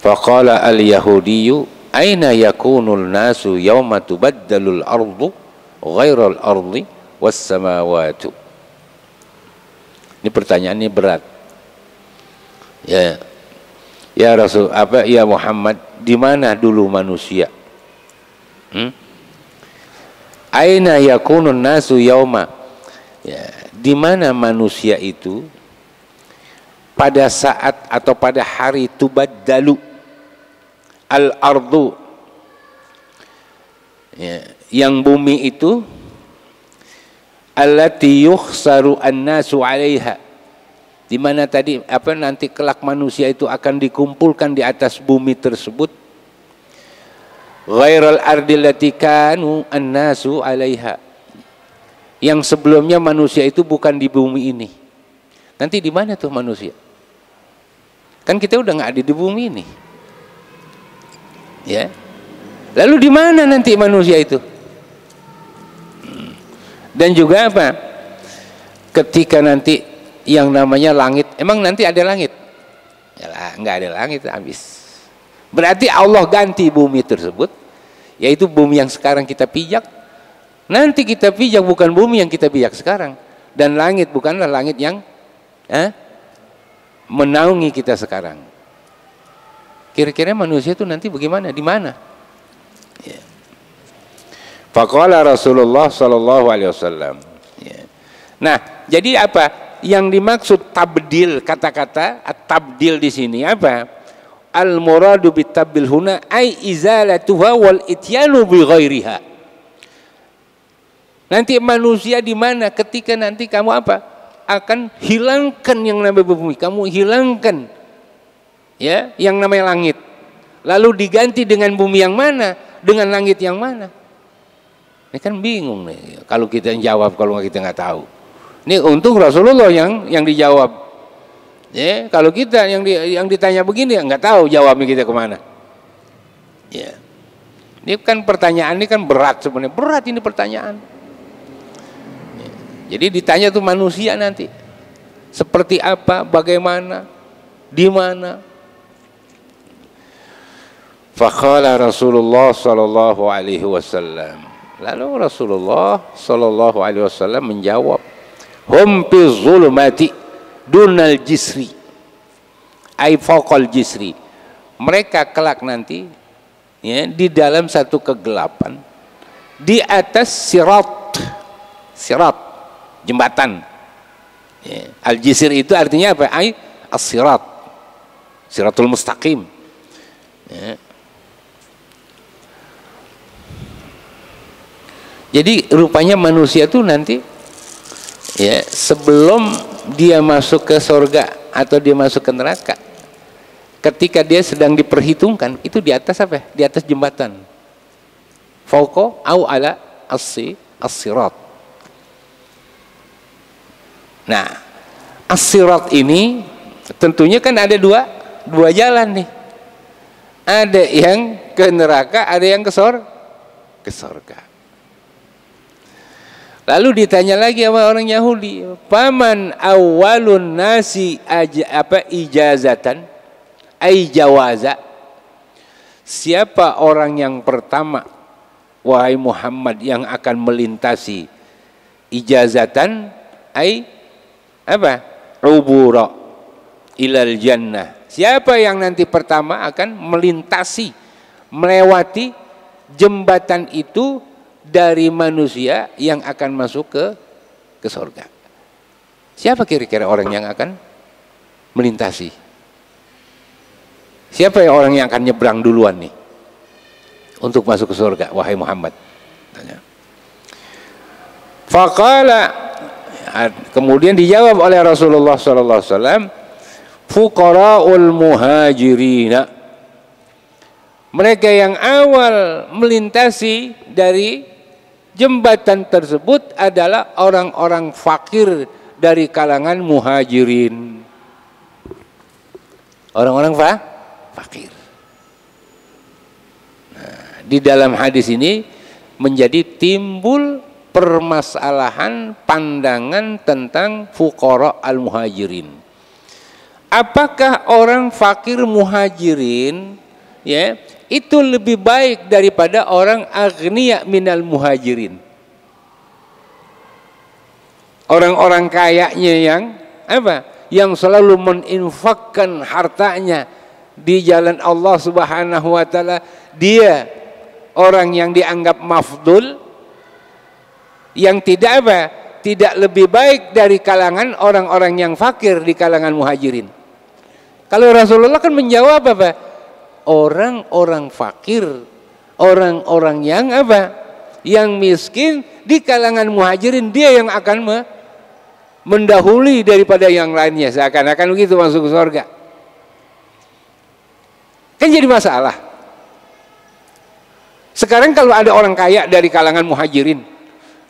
Speaker 1: Faqala al-yahudiyyu aina yakunul nasu yawma tubaddalul ardu ghairal ardi was samawati. Ini pertanyaan ini berat. Ya. Ya Rasul, apa ya Muhammad, di mana dulu manusia? Aina yakunun nasu yauma, ya, di mana manusia itu pada saat atau pada hari tubaddalu al-ardu, ya, yang bumi itu allati yukhsaru an-nasu 'alaiha, di mana tadi apa nanti kelak manusia itu akan dikumpulkan di atas bumi tersebut. Ghairal ardi allati kanu an-nasu 'alaiha, yang sebelumnya manusia itu bukan di bumi ini. Nanti di mana tuh manusia? Kan kita udah nggak ada di bumi ini. Ya. Lalu di mana nanti manusia itu? Dan juga apa? Ketika nanti yang namanya langit, emang nanti ada langit? Yalah, nggak ada langit, habis. Berarti Allah ganti bumi tersebut, yaitu bumi yang sekarang kita pijak. Nanti kita pijak bukan bumi yang kita pijak sekarang, dan langit bukanlah langit yang menaungi kita sekarang. Kira-kira manusia itu nanti bagaimana? Di mana? Ya. Faqala Rasulullah Sallallahu Alaihi Wasallam. Ya. Nah, jadi apa yang dimaksud tabdil, kata-kata tabdil di sini apa? Al muradu bitabdil huna ay izalatuha wal ityanu bi ghairiha. Nanti manusia di mana ketika nanti kamu apa? Akan hilangkan yang namanya bumi, kamu hilangkan ya yang namanya langit. Lalu diganti dengan bumi yang mana? Dengan langit yang mana? Ini kan bingung nih kalau kita jawab, kalau kita nggak tahu. Ini untung Rasulullah yang dijawab. Ya, kalau kita yang ditanya begini nggak tahu jawabnya kita kemana. Ya, ini kan pertanyaan ini kan berat sebenarnya, berat ini pertanyaan. Ya. Jadi ditanya tuh manusia nanti seperti apa, bagaimana, di mana. Faqala Rasulullah Sallallahu Alaihi Wasallam. Lalu Rasulullah Sallallahu Alaihi Wasallam menjawab, hum fi zulumati dunal jisri ay faqal jisri. Mereka kelak nanti ya di dalam satu kegelapan di atas sirat jembatan ya. Al jisr itu artinya apa? Ay as-sirat, siratul mustaqim ya. Jadi rupanya manusia itu nanti ya sebelum dia masuk ke surga atau dia masuk ke neraka, ketika dia sedang diperhitungkan itu di atas apa? Di atas jembatan. Fauqa au ala as-sirat. Nah, as-sirat ini tentunya kan ada dua jalan nih. Ada yang ke neraka, ada yang ke surga. Lalu ditanya lagi sama orang Yahudi, paman awalun nasi ijazatan ay jawaza. Siapa orang yang pertama wahai Muhammad yang akan melintasi ijazatan ai apa? Ubura ilal jannah. Siapa yang nanti pertama akan melintasi, melewati jembatan itu dari manusia yang akan masuk ke surga. Siapa kira-kira orang yang akan melintasi? Siapa yang orang yang akan nyebrang duluan nih untuk masuk ke surga, wahai Muhammad? Tanya. Faqala, kemudian dijawab oleh Rasulullah sallallahu alaihi wasallam, fuqaraul muhajirina. Mereka yang awal melintasi dari jembatan tersebut adalah orang-orang fakir dari kalangan muhajirin. Orang-orang fakir. Nah, di dalam hadis ini menjadi timbul permasalahan pandangan tentang fuqara al-muhajirin. Apakah orang fakir muhajirin ya itu lebih baik daripada orang aghniya minal muhajirin? Orang-orang kayanya yang apa? Yang selalu meninfakkan hartanya di jalan Allah Subhanahu wa taala, dia orang yang dianggap mafdul, yang tidak apa? Tidak lebih baik dari kalangan orang-orang yang fakir di kalangan muhajirin. Kalau Rasulullah kan menjawab apa? Orang-orang fakir, orang-orang yang apa? Yang miskin di kalangan muhajirin, dia yang akan mendahului daripada yang lainnya, seakan-akan begitu masuk ke surga. Kan jadi masalah. Sekarang kalau ada orang kaya dari kalangan muhajirin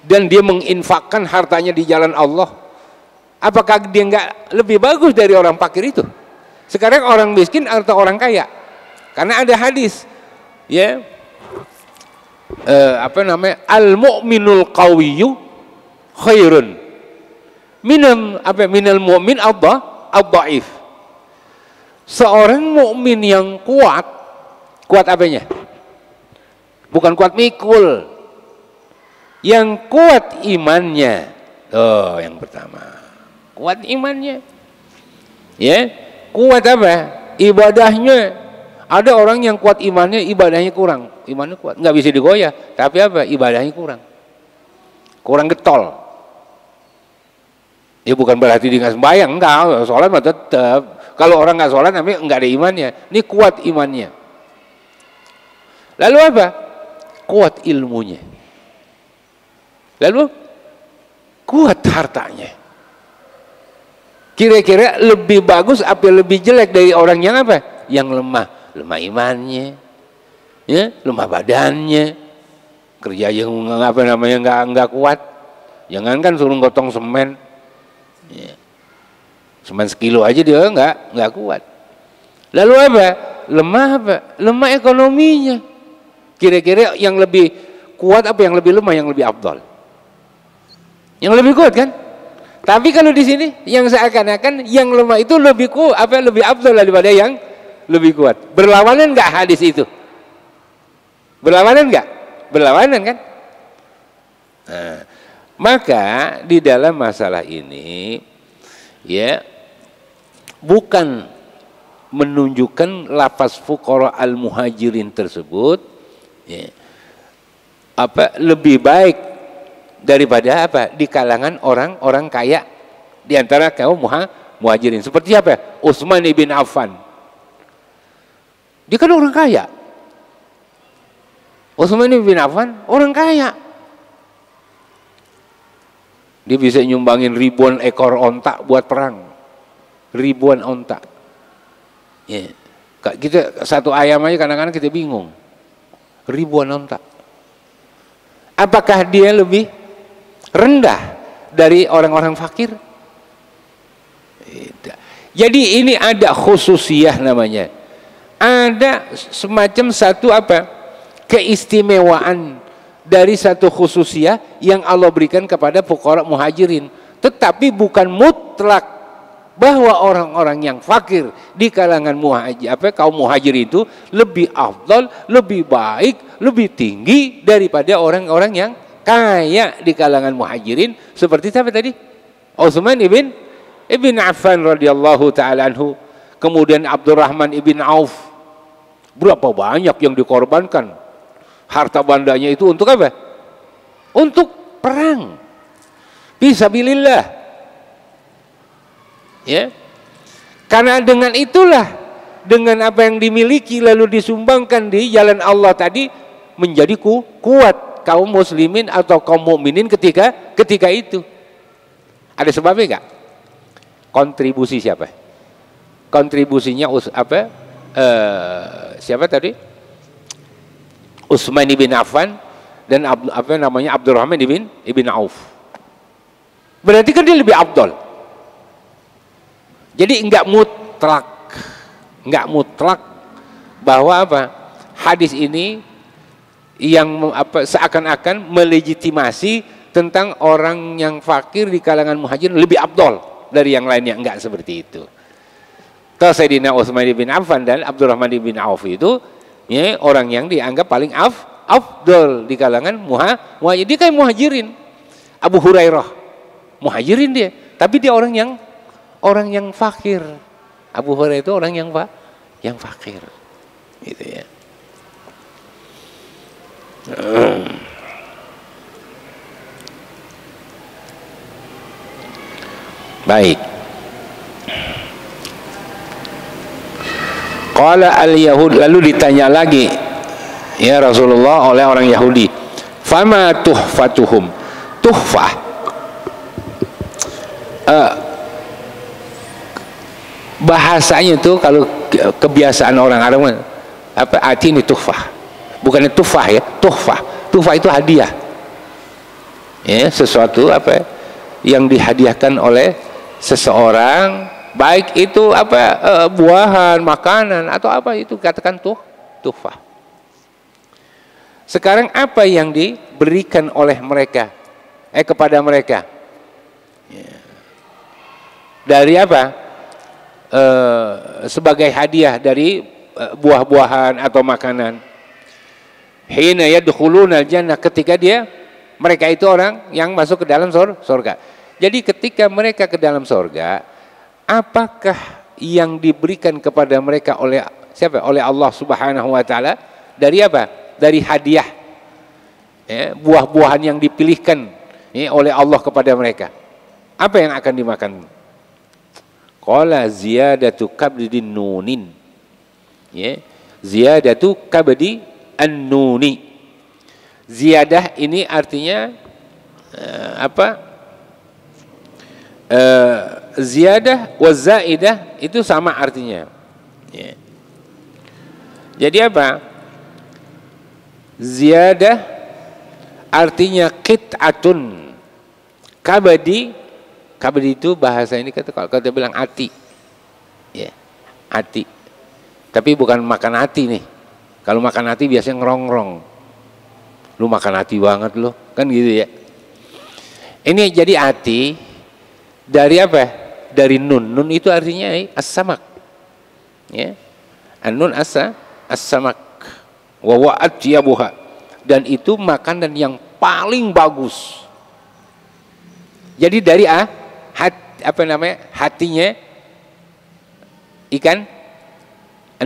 Speaker 1: dan dia menginfakkan hartanya di jalan Allah, apakah dia nggak lebih bagus dari orang fakir itu? Sekarang orang miskin atau orang kaya? Karena ada hadis, ya, al-mu'minul qawiyyu khairun minal mu'min ad-dha'if. Seorang mukmin yang kuat apanya? Bukan kuat mikul, yang kuat imannya. Oh, yang pertama, kuat imannya. Ya, kuat apa? Ibadahnya. Ada orang yang kuat imannya, ibadahnya kurang. Imannya kuat, nggak bisa digoyah, tapi apa? Ibadahnya kurang getol. Ya bukan berarti dia nggak sembahyang, enggak, sholat mah tetap. Kalau orang nggak sholat, tapi nggak ada imannya. Ini kuat imannya. Lalu apa? Kuat ilmunya. Lalu kuat hartanya. Kira-kira lebih bagus apa lebih jelek dari orang yang apa? Yang lemah imannya, ya, lemah badannya, kerja yang nggak kuat. Jangankan suruh gotong semen, ya. Semen sekilo aja dia nggak kuat. Lalu apa? Lemah ekonominya. Kira-kira yang lebih kuat apa yang lebih lemah, yang lebih afdal? Yang lebih kuat kan? Tapi kalau di sini yang seakan-akan yang lemah itu lebih kuat, lebih afdal daripada yang lebih kuat. Berlawanan nggak hadis itu? Berlawanan nggak? Berlawanan kan? Nah, maka di dalam masalah ini, ya, bukan menunjukkan lafaz fuqara al-muhajirin tersebut, ya, lebih baik daripada apa? Di kalangan orang-orang kaya di antara kaum muhajirin. Seperti apa? Utsman ibn Affan. Dia kan orang kaya. Utsman bin Affan orang kaya. Dia bisa nyumbangin ribuan ekor onta buat perang. Ribuan onta. Ya. Kita satu ayam aja kadang-kadang kita bingung. Ribuan onta. Apakah dia lebih rendah dari orang-orang fakir? Tidak. Jadi ini ada khususiyah namanya. Ada semacam satu keistimewaan dari satu khususiyah yang Allah berikan kepada fuqara muhajirin, tetapi bukan mutlak bahwa orang-orang yang fakir di kalangan kaum muhajir itu lebih afdal, lebih baik, lebih tinggi daripada orang-orang yang kaya di kalangan muhajirin. Seperti apa tadi? Utsman ibn Affan radhiyallahu taala anhu, kemudian Abdurrahman ibn Auf. Berapa banyak yang dikorbankan harta bandanya itu untuk apa? Untuk perang fisabilillah. Ya. Karena dengan itulah, dengan apa yang dimiliki lalu disumbangkan di jalan Allah tadi, menjadi kuat kaum muslimin atau kaum mukminin ketika itu. Ada sebabnya enggak? Kontribusi siapa? Kontribusinya siapa tadi? Utsman bin Affan dan Abdurrahman ibn Auf. Berarti kan dia lebih afdal. Jadi enggak mutlak bahwa apa? Hadis ini yang seakan-akan melegitimasi tentang orang yang fakir di kalangan muhajirin lebih afdal dari yang lainnya. Enggak seperti itu. Sayyidina Utsman bin Affan dan Abdurrahman bin Auf itu ya, orang yang dianggap paling afdal di kalangan muhajirin. Dia kayak muhajirin. Abu Hurairah muhajirin dia, tapi dia orang yang fakir. Abu Hurairah itu orang yang fakir. Gitu ya. Baik. Qala al-Yahud, lalu ditanya lagi ya Rasulullah oleh orang Yahudi, fama tuhfatuhum. Tuhfah bahasanya itu kalau kebiasaan orang Arab apa arti ini tuhfah, bukannya tufah ya, tuhfah itu hadiah ya, sesuatu apa yang dihadiahkan oleh seseorang, baik itu buahan, makanan atau apa, itu katakan tuhfah. Sekarang apa yang diberikan oleh mereka kepada mereka dari apa? Sebagai hadiah dari buah-buahan atau makanan. Hina yadkhuluna jannah, ketika mereka itu orang yang masuk ke dalam surga. Jadi ketika mereka ke dalam surga, apakah yang diberikan kepada mereka oleh siapa? Oleh Allah Subhanahu wa taala dari apa? Dari hadiah. Ya, buah-buahan yang dipilihkan ya, oleh Allah kepada mereka. Apa yang akan dimakan? Qala ziyadatu kabdin nunin. Ya, ziyadatu kabdi an-nuni. Ziyadah ini artinya ziyadah wa zaidah itu sama artinya. Ya. Jadi apa? Ziyadah artinya qit'atun. Kabdi itu bahasa ini kalau kita bilang hati. Ya, hati. Tapi bukan makan hati nih. Kalau makan hati biasanya ngerongrong. Lu makan hati banget lu, kan gitu ya. Ini jadi hati dari apa? Dari nun. Nun itu artinya as-samak. Ya. An-nun as-samak. Wa wa'at yabuha. Dan itu makanan yang paling bagus. Jadi dari hatinya ikan.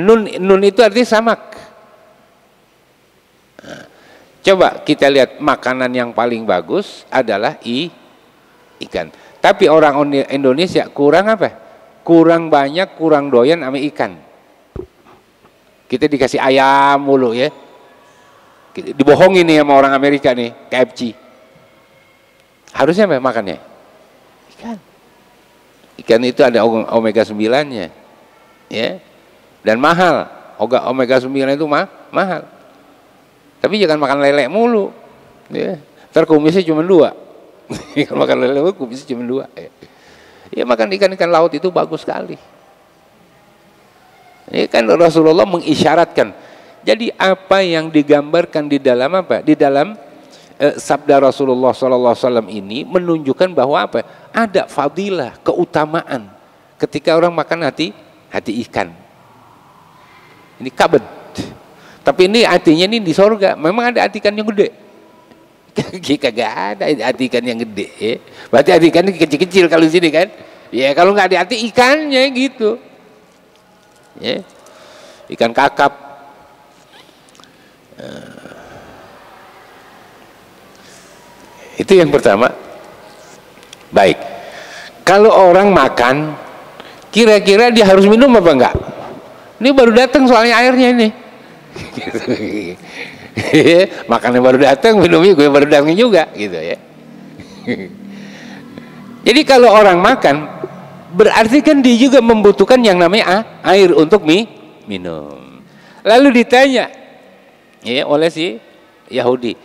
Speaker 1: Nun itu artinya samak. Coba kita lihat, makanan yang paling bagus adalah ikan. Tapi orang Indonesia kurang apa? Kurang banyak, kurang doyan sama ikan. Kita dikasih ayam mulu ya. Dibohongin nih sama orang Amerika nih, KFC. Harusnya apa makannya? Ikan. Ikan itu ada omega 9-nya. Ya. Dan mahal. Omega 9 itu mahal. Tapi jangan makan lele mulu. Ya. Ntar kumisnya cuma 2. Kalau makan lele mulu kumisnya cuma 2. Ya makan ikan-ikan laut itu bagus sekali. Ini kan Rasulullah mengisyaratkan. Jadi apa yang digambarkan di dalam apa? Di dalam sabda Rasulullah SAW ini menunjukkan bahwa apa? Ada fadilah, keutamaan ketika orang makan hati ikan. Ini kabed. Tapi ini hatinya ini di sorga. Memang ada hati ikan yang gede. Kagak ada hati ikan yang gede. Ya. Berarti hati ikan kecil-kecil kalau di sini kan. Ya kalau nggak ada hati ikannya gitu. Ya. Ikan kakap. Itu yang pertama. Baik. Kalau orang makan, kira-kira dia harus minum apa enggak? Ini baru datang soalnya airnya ini. Makannya baru datang, minumnya gue baru datang juga, gitu ya. Jadi kalau orang makan, berarti kan dia juga membutuhkan yang namanya air untuk minum. Lalu ditanya ya oleh si Yahudi,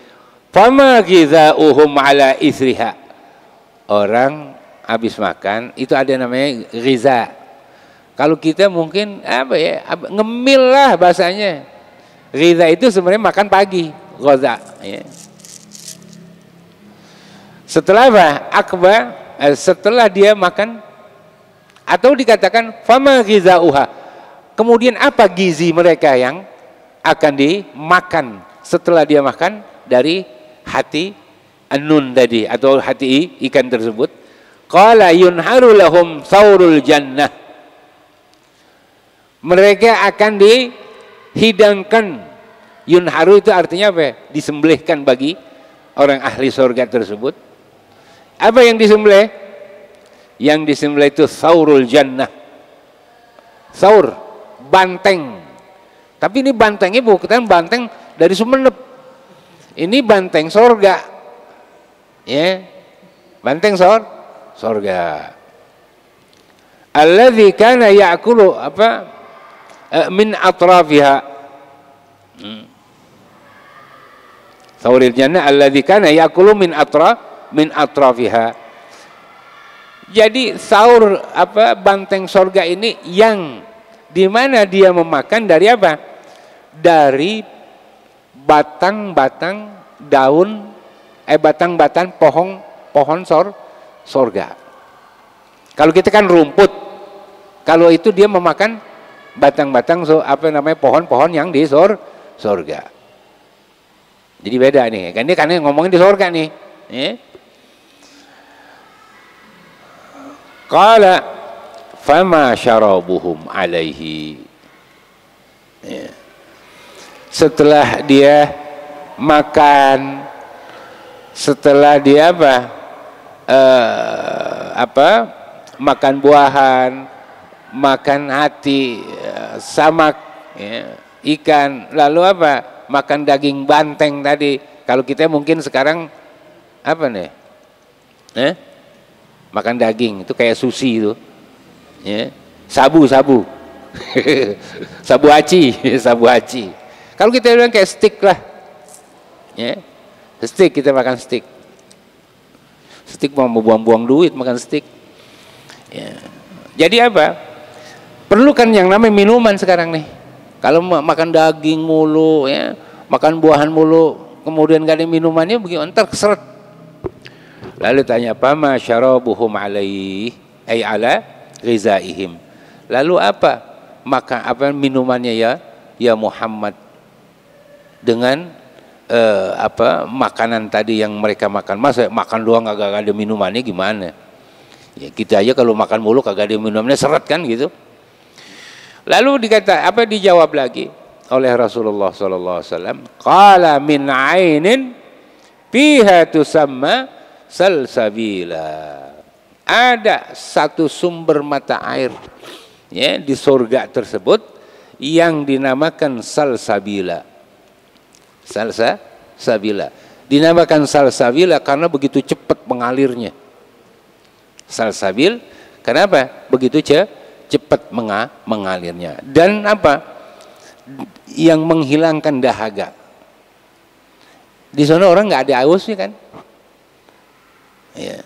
Speaker 1: fama ghidha'uhum ala isriha. Orang habis makan itu ada namanya ghiza. Kalau kita mungkin apa ya, ngemil lah bahasanya. Ghiza itu sebenarnya makan pagi, ghaza ya. Setelah apa? Setelah dia makan, atau dikatakan fama ghizauha. Kemudian apa gizi mereka yang akan dimakan setelah dia makan dari hati an-nun tadi atau hati ikan tersebut? Qala yunharu lahum saurul jannah. Mereka akan dihidangkan. Yunharu itu artinya apa? Disembelihkan bagi orang ahli surga tersebut. Apa yang disembelih? Yang disembelih itu saurul jannah. Saur, banteng. Tapi ini bantengnya bukan banteng dari Sumenep. Ini banteng surga. Ya. Banteng surga. Alladzi kana ya'kulu min atrafiha. Sauril jannah alladzi kana ya'kulu min atrafiha. Jadi saur banteng surga ini yang dimana dia memakan dari apa? Dari batang-batang daun batang-batang pohon surga. Kalau kita kan rumput, kalau itu dia memakan batang-batang pohon-pohon yang di surga. Jadi beda nih, kan dia karena ngomongin di surga nih. Qala fama syarabuhum alaihi. Setelah dia makan, setelah dia makan buahan, makan hati, samak, ikan, lalu makan daging banteng tadi. Kalau kita mungkin sekarang makan daging itu kayak sushi itu, sabu sabu haci. Kalau kita bilang kayak steak lah, steak, kita makan steak mau buang-buang duit makan steak. Jadi perlu kan yang namanya minuman sekarang nih. Kalau makan daging mulu, makan buahan mulu, kemudian gak ada minumannya, begitu ntar keseret. Lalu tanya pama syarabuhum alaihi ay ala ghizaihim. Lalu minumannya ya Muhammad dengan makanan tadi yang mereka makan. Masa makan doang kagak ada minumannya gimana? Ya kita aja kalau makan mulu kagak ada minumannya seret kan gitu. Lalu dijawab lagi oleh Rasulullah sallallahu alaihi wasallam, qala min ainin fiha tusamma salsabila. Ada satu sumber mata air di surga tersebut yang dinamakan salsabila. Salsabila. Dinamakan salsabila karena begitu cepat mengalirnya. Salsabil, kenapa? Begitu cepat mengalirnya. Dan yang menghilangkan dahaga. Di sana orang nggak ada hausnya kan? Ya.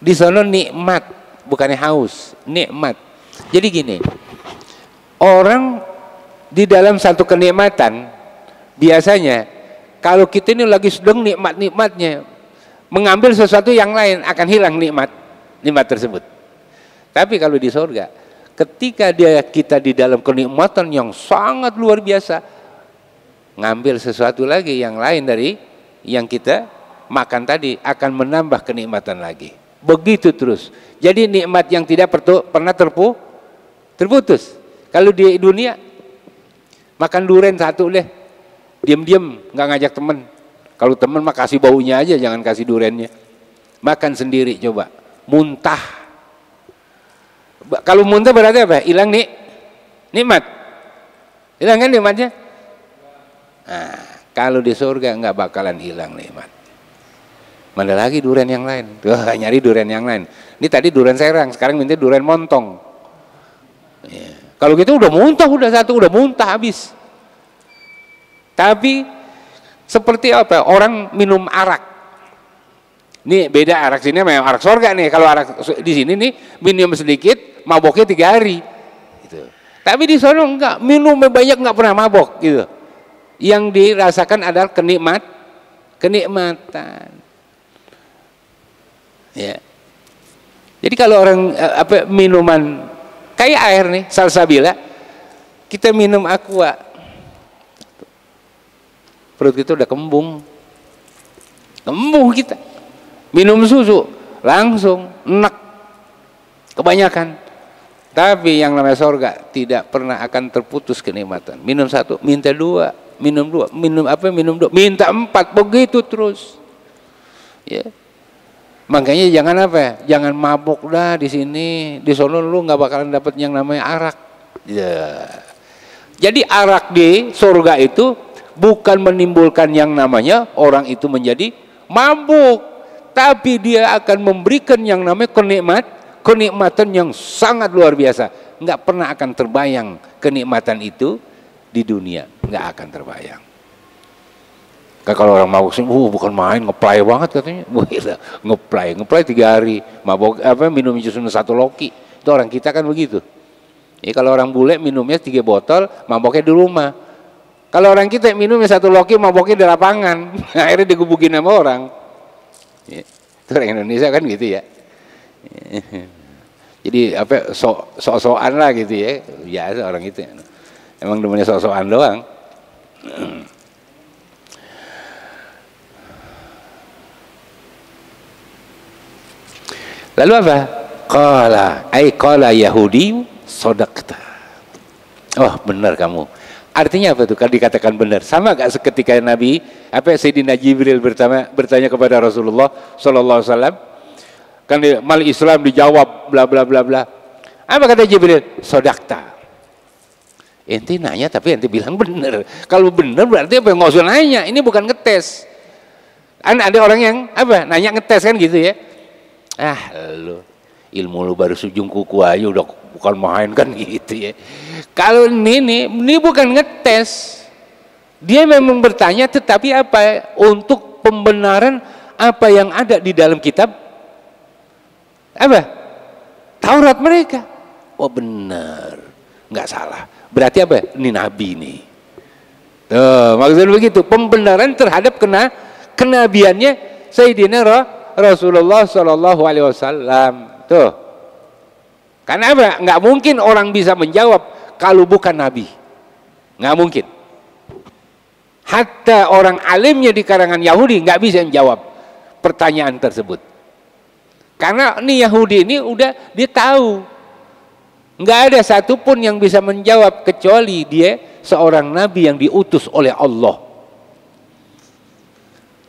Speaker 1: Di sana nikmat, bukannya haus, nikmat. Jadi gini, orang di dalam satu kenikmatan biasanya kalau kita ini lagi sedang nikmat-nikmatnya, mengambil sesuatu yang lain akan hilang nikmat tersebut. Tapi kalau di surga, ketika kita di dalam kenikmatan yang sangat luar biasa, ngambil sesuatu lagi yang lain dari yang kita makan tadi akan menambah kenikmatan lagi. Begitu terus. Jadi nikmat yang tidak pernah terputus. Kalau di dunia makan durian satu deh, diam-diam nggak ngajak temen. Kalau temen mah kasih baunya aja, jangan kasih duriannya. Makan sendiri coba, muntah. Kalau muntah berarti apa? Hilang nih nikmat. Hilang kan nikmatnya? Nah, kalau di surga nggak bakalan hilang nikmat. Mana lagi durian yang lain? Wah, nyari durian yang lain. Ini tadi durian serang, sekarang minta durian montong. Ya. Kalau gitu udah muntah, udah muntah habis. Tapi seperti apa? Orang minum arak. Nih beda arak sini memang arak surga nih. Kalau arak di sini nih minum sedikit, maboknya 3 hari. Gitu. Tapi di sana enggak, minumnya banyak nggak pernah mabok gitu. Yang dirasakan adalah kenikmatan. Ya. Jadi kalau orang minuman kayak air nih, salsabila, kita minum aqua, perut kita udah kembung kita. Minum susu langsung enak kebanyakan. Tapi yang namanya surga tidak pernah akan terputus kenikmatan. Minum 1, minta 2, minum 2, minum 2, minta 4, begitu terus. Ya. Makanya jangan mabuk dah di sini, di sono lu nggak bakalan dapat yang namanya arak. Ya. Jadi arak di surga itu bukan menimbulkan yang namanya orang itu menjadi mabuk, tapi dia akan memberikan yang namanya kenikmatan yang sangat luar biasa. Nggak pernah akan terbayang kenikmatan itu di dunia, nggak akan terbayang. Kalau orang mabuk sih, bukan main, ngeplay banget katanya. Ngeplay 3 hari, mabuk minum cuma 1 loki. Itu orang kita kan begitu. Ya, kalau orang bule minumnya 3 botol, maboknya di rumah. Kalau orang kita minumnya 1 loki, maboknya di lapangan. Akhirnya digebukin sama orang. Ya, itu orang Indonesia kan gitu ya. Jadi sok-sokan lah gitu ya. Biasa orang itu. Emang demennya sok-sokan doang. Lalu apa? Qala Yahudi sodaqta. Oh, benar kamu. Artinya apa tuh? Kalau dikatakan benar, sama gak seketika Nabi Sayyidina Jibril bertanya kepada Rasulullah sallallahu alaihi wasallam? Kan mal Islam dijawab bla bla bla bla. Apa kata Jibril? Sodaqta. Ente nanya tapi ente bilang benar. Kalau benar berarti apa? Nggak usah nanya. Ini bukan ngetes. Ada orang yang nanya ngetes kan gitu ya. Lu ilmu lu baru sujung kuku aja udah bukan main kan gitu ya. Kalau ini bukan ngetes, dia memang bertanya, tetapi untuk pembenaran apa yang ada di dalam kitab Taurat mereka. Oh benar, nggak salah. Berarti ini nabi nih. Maksudnya begitu, pembenaran terhadap kenabiannya Sayyidina Rasulullah Shallallahu Alaihi Wasallam. Tuh, karena nggak mungkin orang bisa menjawab kalau bukan Nabi, nggak mungkin. Hatta orang alimnya di kalangan Yahudi nggak bisa menjawab pertanyaan tersebut. Karena Yahudi ini udah dia tahu, nggak ada satupun yang bisa menjawab kecuali dia seorang Nabi yang diutus oleh Allah.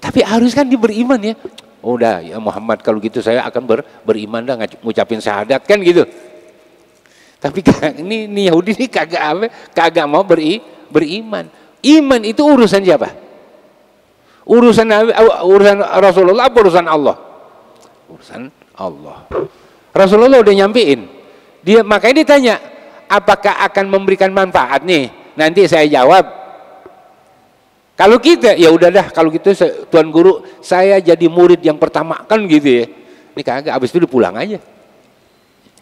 Speaker 1: Tapi harus kan beriman ya. Udah ya Muhammad, kalau gitu saya akan beriman dah, ngucapin syahadat kan gitu. Tapi ini Yahudi ini kagak mau beriman. Iman itu urusan siapa? Urusan Rasulullah apa urusan Allah? Urusan Allah. Rasulullah udah nyampein. Makanya ditanya, apakah akan memberikan manfaat nih? Nanti saya jawab. Kalau kita, ya udah dah, kalau gitu Tuan Guru, saya jadi murid yang pertama kan gitu ya. Ini kagak, abis itu pulang aja.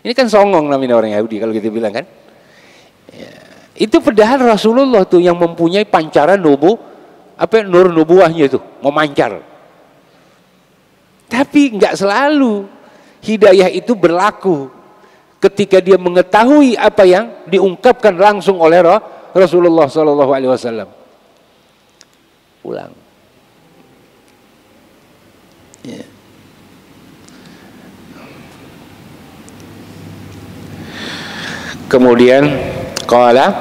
Speaker 1: Ini kan songong namanya orang Yahudi kalau gitu bilang kan. Ya. Itu padahal Rasulullah tuh yang mempunyai pancaran nur nubuahnya itu, memancar. Tapi nggak selalu hidayah itu berlaku ketika dia mengetahui apa yang diungkapkan langsung oleh Rasulullah SAW. Pulang. Ya. Kemudian qala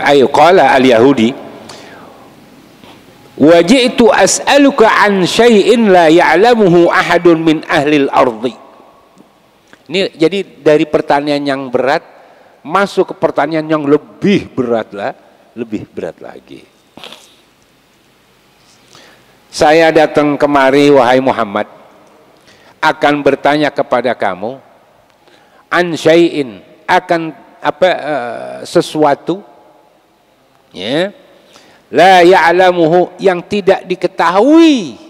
Speaker 1: ayo qala al-yahudi waji'tu as'aluka an syai'in la ya'lamuhu ahadun min ahlil ardi. Ini jadi dari pertanyaan yang berat masuk ke pertanyaan yang lebih berat lagi. Saya datang kemari wahai Muhammad akan bertanya kepada kamu an syai'in, akan sesuatu ya, la ya'lamuhu, yang tidak diketahui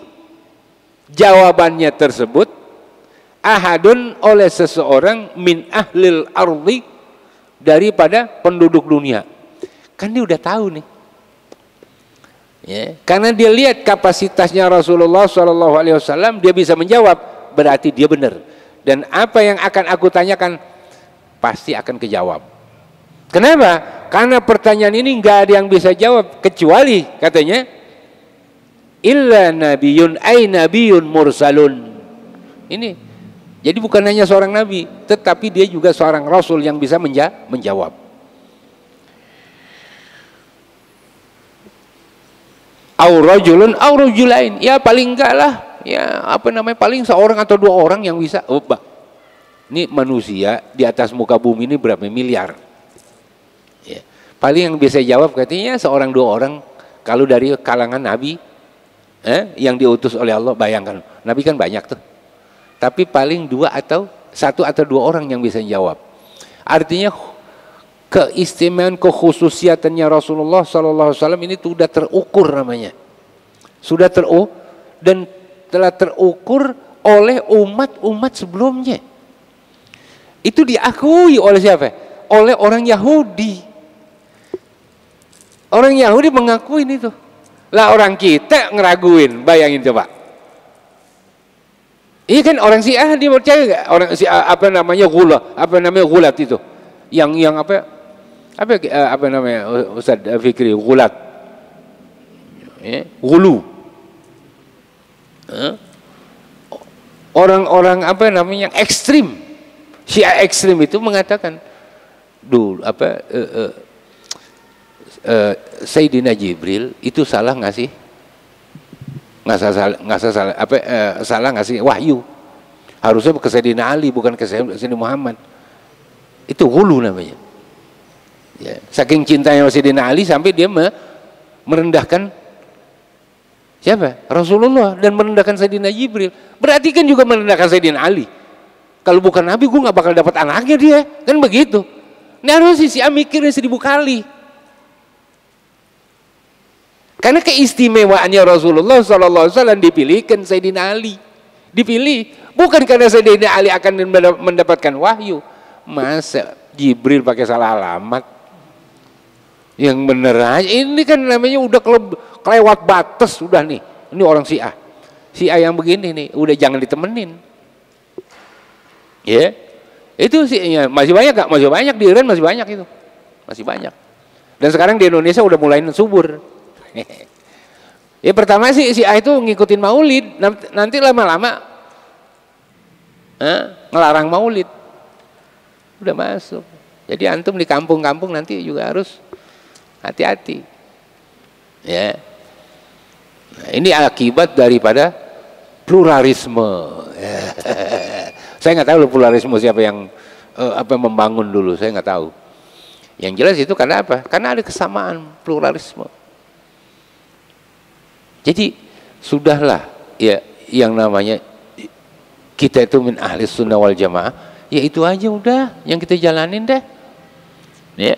Speaker 1: jawabannya tersebut, ahadun, oleh seseorang, min ahlil ardi, daripada penduduk dunia. Kan dia udah tahu nih ya, karena dia lihat kapasitasnya Rasulullah SAW, dia bisa menjawab, berarti dia benar, dan apa yang akan aku tanyakan pasti akan kejawab. Kenapa? Karena pertanyaan ini nggak ada yang bisa jawab kecuali katanya illa nabiyun ay nabiyun mursalun. Ini jadi bukan hanya seorang nabi, tetapi dia juga seorang rasul yang bisa menjawab. Au rajulun au rajulain, ya paling enggak lah, ya paling seorang atau dua orang yang bisa. Ini manusia di atas muka bumi ini berapa miliar ya. Paling yang bisa jawab katanya seorang dua orang, kalau dari kalangan nabi yang diutus oleh Allah. Bayangkan, nabi kan banyak tuh, tapi paling satu atau dua orang yang bisa jawab. Artinya keistimewaan, kekhususiatannya Rasulullah SAW ini sudah terukur namanya, sudah terukur dan telah terukur oleh umat-umat sebelumnya. Itu diakui oleh siapa? Oleh orang Yahudi. Orang Yahudi mengakuin itu. Lah orang kita ngeraguin, bayangin coba. Iya kan, orang Syiah dia percaya nggak? Orang Syiah gulat itu. Yang Ustaz Fikri, gulat. Gulu. Orang yang ekstrim. Syiah ekstrim itu mengatakan dulu Sayyidina Jibril itu salah ngasih wahyu. Harusnya ke Sayyidina Ali, bukan ke Sayyidina Muhammad. Itu ghulu namanya ya. Saking cintanya Sayyidina Ali sampai dia merendahkan siapa? Rasulullah, dan merendahkan Sayyidina Jibril. Berarti kan juga merendahkan Sayyidina Ali. Kalau bukan Nabi, gue gak bakal dapat anaknya dia. Kan begitu. Ini harus si Syiah mikirnya 1000 kali. Karena keistimewaannya Rasulullah SAW dipilihkan Sayyidina Ali. Dipilih. Bukan karena Sayyidina Ali akan mendapatkan wahyu. Masa Jibril pakai salah alamat? Yang bener aja. Ini kan namanya udah kelewat batas. Udah nih. Ini orang Syiah. Syiah yang begini nih. Udah jangan ditemenin. Ya, itu sih ya, masih banyak gak? Masih banyak di Iran, masih banyak itu, masih banyak. Dan sekarang di Indonesia udah mulai subur. Ya pertama sih Syiah itu ngikutin Maulid, nanti lama-lama ngelarang Maulid, udah masuk. Jadi antum di kampung-kampung nanti juga harus hati-hati. Ya, nah, ini akibat daripada pluralisme. Saya nggak tahu pluralisme siapa yang membangun dulu, saya nggak tahu. Yang jelas itu karena apa? Karena ada kesamaan pluralisme. Jadi sudahlah ya, yang namanya kita itu min ahli sunnah wal jamaah, ya itu aja udah yang kita jalanin deh. Ya,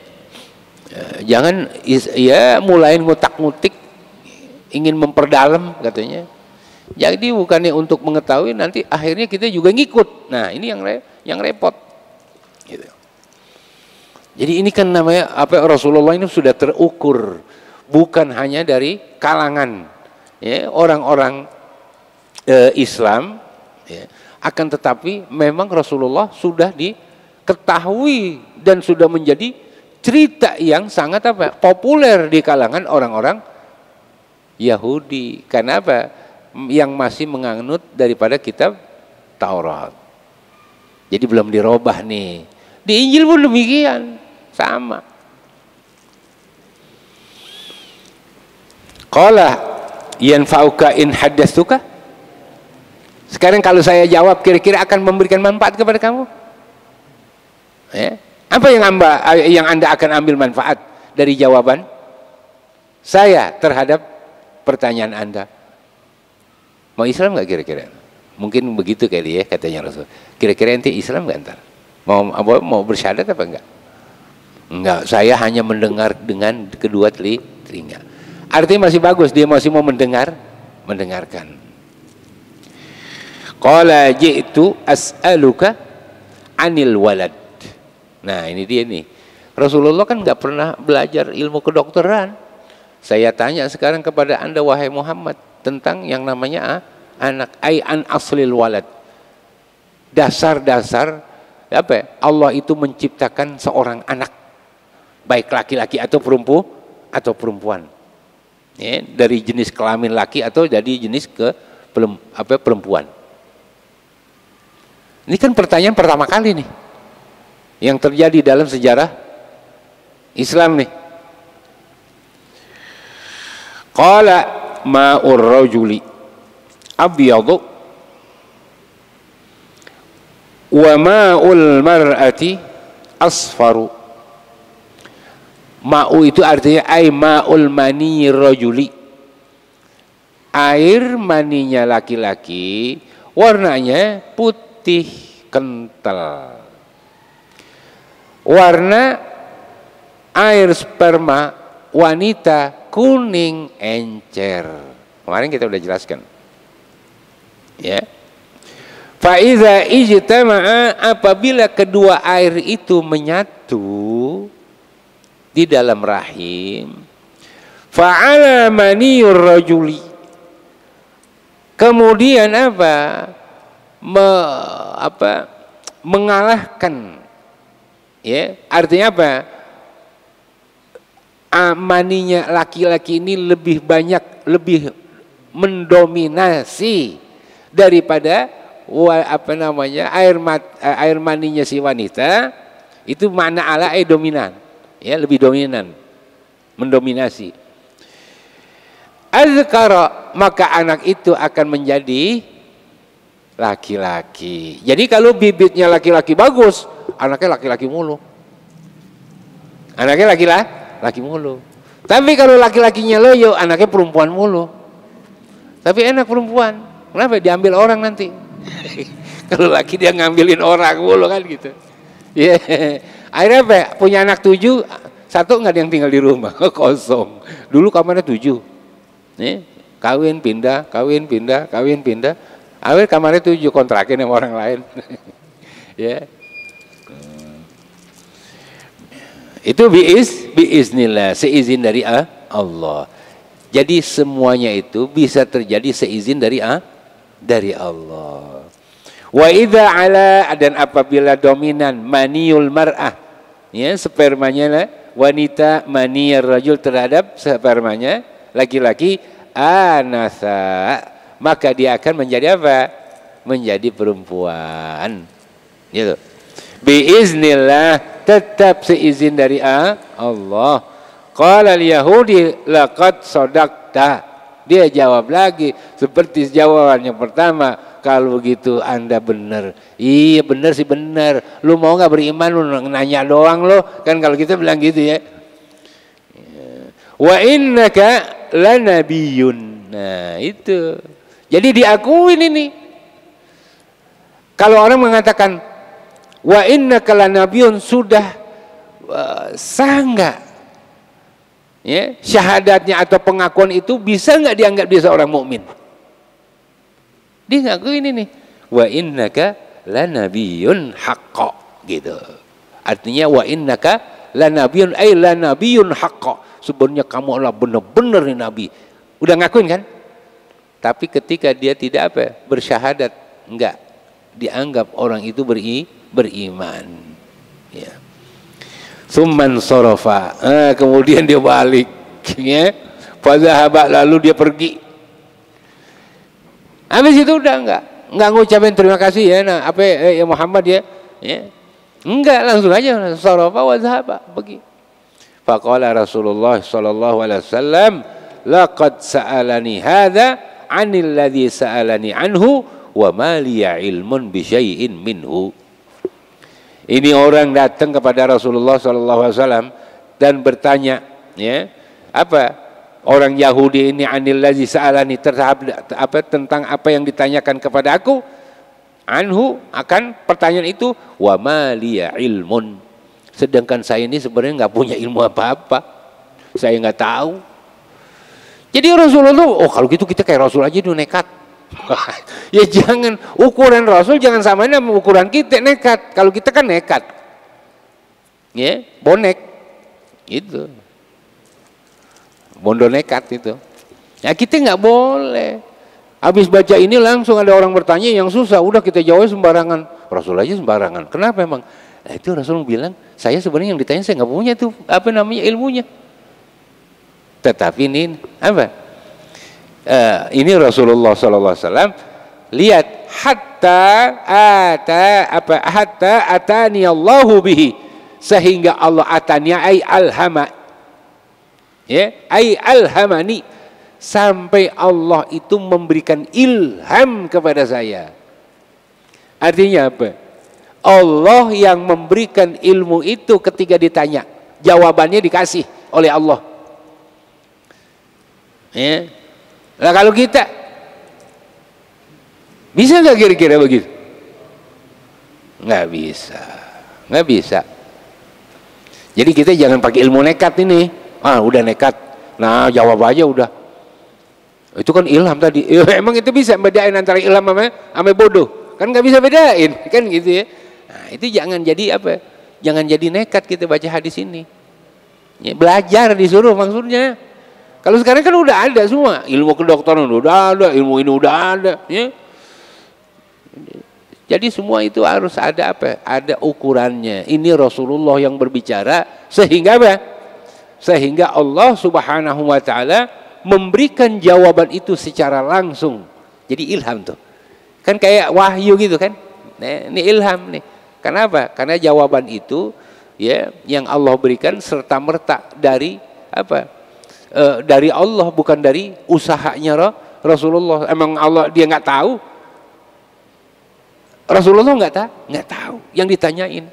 Speaker 1: jangan ya mulai ngutak-ngutik, ingin memperdalam katanya. Jadi bukannya untuk mengetahui, nanti akhirnya kita juga ngikut. Nah ini yang repot. Gitu. Jadi ini kan namanya Rasulullah ini sudah terukur, bukan hanya dari kalangan ya, orang-orang Islam, ya, akan tetapi memang Rasulullah sudah diketahui dan sudah menjadi cerita yang sangat populer di kalangan orang-orang Yahudi. Karena apa? Yang masih menganut daripada kitab Taurat. Jadi belum dirubah nih. Di Injil pun demikian, sama. Qala yanfa'uka in haddatsuka. Sekarang kalau saya jawab kira-kira akan memberikan manfaat kepada kamu? Ya? Apa yang Anda akan ambil manfaat dari jawaban saya terhadap pertanyaan Anda? Mau Islam nggak kira-kira? Mungkin begitu kali ya katanya Rasul. Kira-kira ente Islam nggak ntar? Mau bersyahadat apa enggak? Enggak, saya hanya mendengar dengan kedua telinga. Artinya masih bagus, dia masih mau mendengarkan. Qala ji'tu as'aluka anil walad. Nah ini dia nih. Rasulullah kan nggak pernah belajar ilmu kedokteran. Saya tanya sekarang kepada Anda wahai Muhammad tentang yang namanya anak, an aslil walad. Dasar-dasar apa ya? Allah itu menciptakan seorang anak, baik laki-laki atau perempuan. Ya, dari jenis kelamin laki atau dari jenis perempuan. Ini kan pertanyaan pertama kali nih yang terjadi dalam sejarah Islam nih. Qala ma'ur rajuli abyadu wa ma'ul mar'ati asfaru. Ma'u itu artinya ay ma'ul mani rajuli. Air maninya laki-laki warnanya putih kental. Warna air sperma wanita kuning encer. Kemarin kita udah jelaskan. Ya. Fa iza ijtama'a, apabila kedua air itu menyatu di dalam rahim, fa'ala maniyur rajuli, kemudian mengalahkan, ya, artinya apa? Maninya laki-laki ini lebih banyak, lebih mendominasi daripada air maninya si wanita. Itu makna ala dominan, ya, lebih dominan, mendominasi. Azkara, maka anak itu akan menjadi laki-laki. Jadi kalau bibitnya laki-laki bagus, anaknya laki-laki mulu. Anaknya laki-laki mulu. Tapi kalau laki-lakinya loyo, anaknya perempuan mulu. Tapi enak perempuan. Kenapa? Diambil orang nanti. Kalau laki dia ngambilin orang mulu kan gitu. Ya. Yeah. Akhirnya apa? Punya anak 7, 1 nggak ada yang tinggal di rumah, kosong. Dulu kamarnya 7. Nih, kawin pindah. Akhirnya kamarnya 7, kontrakin sama orang lain. Ya. Itu biiznillah, seizin dari Allah. Jadi semuanya itu bisa terjadi seizin dari Allah. Wa idza ala, dan apabila dominan maniul mar'ah, ya, spermanya wanita, maniyar rajul terhadap spermanya laki-laki, anasa, maka dia akan menjadi apa? Menjadi perempuan. Gitu. Biiznillah, tetap seizin dari Allah. Qala al-yahudi laqad sadaqta. Dia jawab lagi seperti jawaban yang pertama, kalau begitu Anda benar. Iya benar sih benar. Lu mau nggak beriman, lu nanya doang lo. Kan kalau kita bilang gitu ya. Wa innaka lanabiyyun. Nah itu. Jadi diakuin ini. Kalau orang mengatakan wa innaka lanabiyyun, sudah sah nggak? Ya, syahadatnya atau pengakuan itu bisa nggak dianggap dia seorang mukmin? Dia ngakuin ini, wa innaka lanabiyyun haqqa, gitu. Artinya wa innaka lanabiyyun ay lanabiyyun haqqa. Sebenarnya kamu adalah benar-benar nabi. Udah ngakuin kan? Tapi ketika dia tidak bersyahadat, enggak dianggap orang itu beriman. Ya. Summan sorofa, kemudian dia balik, ya. Fadzahaba, lalu dia pergi. Habis itu udah enggak ngucapin terima kasih ya, nah apa ya Muhammad ya. Enggak, langsung aja sarafa wa zahaba, pergi. Faqala Rasulullah sallallahu alaihi wasallam, laqad sa'alani hadza 'anil ladzi sa'alani anhu wa ma liya ilmun bi syai'in minhu. Ini orang datang kepada Rasulullah sallallahu alaihi wasallam dan bertanya, ya, apa? Orang Yahudi ini anil ladzi sa'alani, tentang apa yang ditanyakan kepada aku, anhu, akan pertanyaan itu, wa ma liya ilmun, sedangkan saya ini sebenarnya nggak punya ilmu apa-apa, saya nggak tahu. Jadi Rasulullah, oh kalau gitu kita kayak Rasul aja dulu, nekat. Ya jangan, ukuran Rasul jangan samain sama ukuran kita, nekat. Kalau kita kan nekat, ya bonek gitu, bondo nekat itu. Ya kita nggak boleh. Habis baca ini langsung ada orang bertanya yang susah, udah kita jawab sembarangan. Rasul aja sembarangan. Kenapa emang? Nah, itu Rasul bilang, saya sebenarnya yang ditanya saya nggak punya tuh apa namanya ilmunya. Tetapi ini apa? Ini Rasulullah SAW lihat hatta atani Allahu bihi, sehingga Allah atani ay alhama, ya, ay alhamani, sampai Allah itu memberikan ilham kepada saya. Artinya apa? Allah yang memberikan ilmu itu ketika ditanya, jawabannya dikasih oleh Allah. Ya. Nah kalau kita bisa nggak kira-kira begitu? Nggak bisa, nggak bisa. Jadi kita jangan pakai ilmu nekat ini. Udah nekat, nah jawab aja udah. Itu kan ilham tadi. Emang itu bisa bedain antara ilham sama bodoh? Kan nggak bisa bedain, kan gitu ya. Nah, itu jangan jadi apa? Jangan jadi nekat kita baca hadis ini. Ya, belajar disuruh maksudnya. Kalau sekarang kan udah ada semua, ilmu kedokteran udah ada, ilmu ini udah ada, ya. Jadi semua itu harus ada apa? Ada ukurannya. Ini Rasulullah yang berbicara, sehingga apa? Sehingga Allah Subhanahu wa taala memberikan jawaban itu secara langsung. Jadi ilham tuh. Kan kayak wahyu gitu kan? Nah, ini ilham nih. Kenapa? Karena jawaban itu ya yang Allah berikan serta merta dari apa? Dari Allah, bukan dari usahanya Rasulullah. Emang Allah dia nggak tahu? Rasulullah nggak tahu yang ditanyain.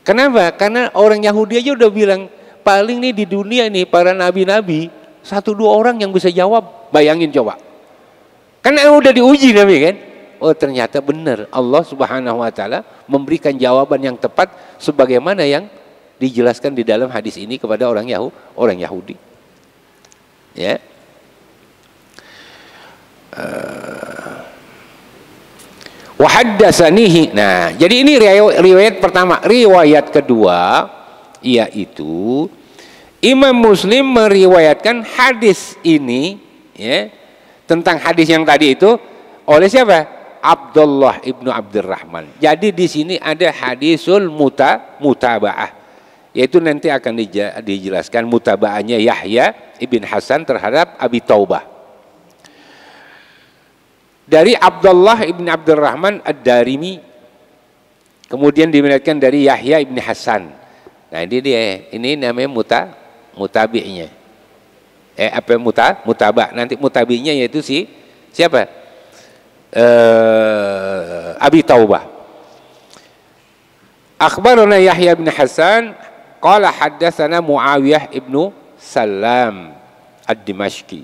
Speaker 1: Kenapa? Karena orang Yahudi aja udah bilang paling nih di dunia ini para nabi-nabi 1-2 orang yang bisa jawab. Bayangin coba. Karena udah diuji Nabi kan. Oh ternyata benar Allah Subhanahu wa taala memberikan jawaban yang tepat sebagaimana yang dijelaskan di dalam hadis ini kepada orang Yahudi. Ya. Wa haddatsanihi. Nah, jadi ini riwayat pertama. Riwayat kedua yaitu Imam Muslim meriwayatkan hadis ini ya, tentang hadis yang tadi itu oleh siapa? Abdullah ibnu Abdurrahman. Jadi di sini ada hadisul mutabaah. Yaitu nanti akan dijelaskan mutabaahnya Yahya ibn Hasan terhadap Abi Taubah. Dari Abdullah ibn Abdurrahman Ad-Darimi, kemudian diriwayatkan dari Yahya ibn Hasan. Nah ini namanya mutabi'nya. Mutabak. Nanti mutabi'nya yaitu siapa? Abi Taubah. Akhbarana Yahya ibn Hasan qala haddatsana Muawiyah ibnu Salam ad-Dimashqi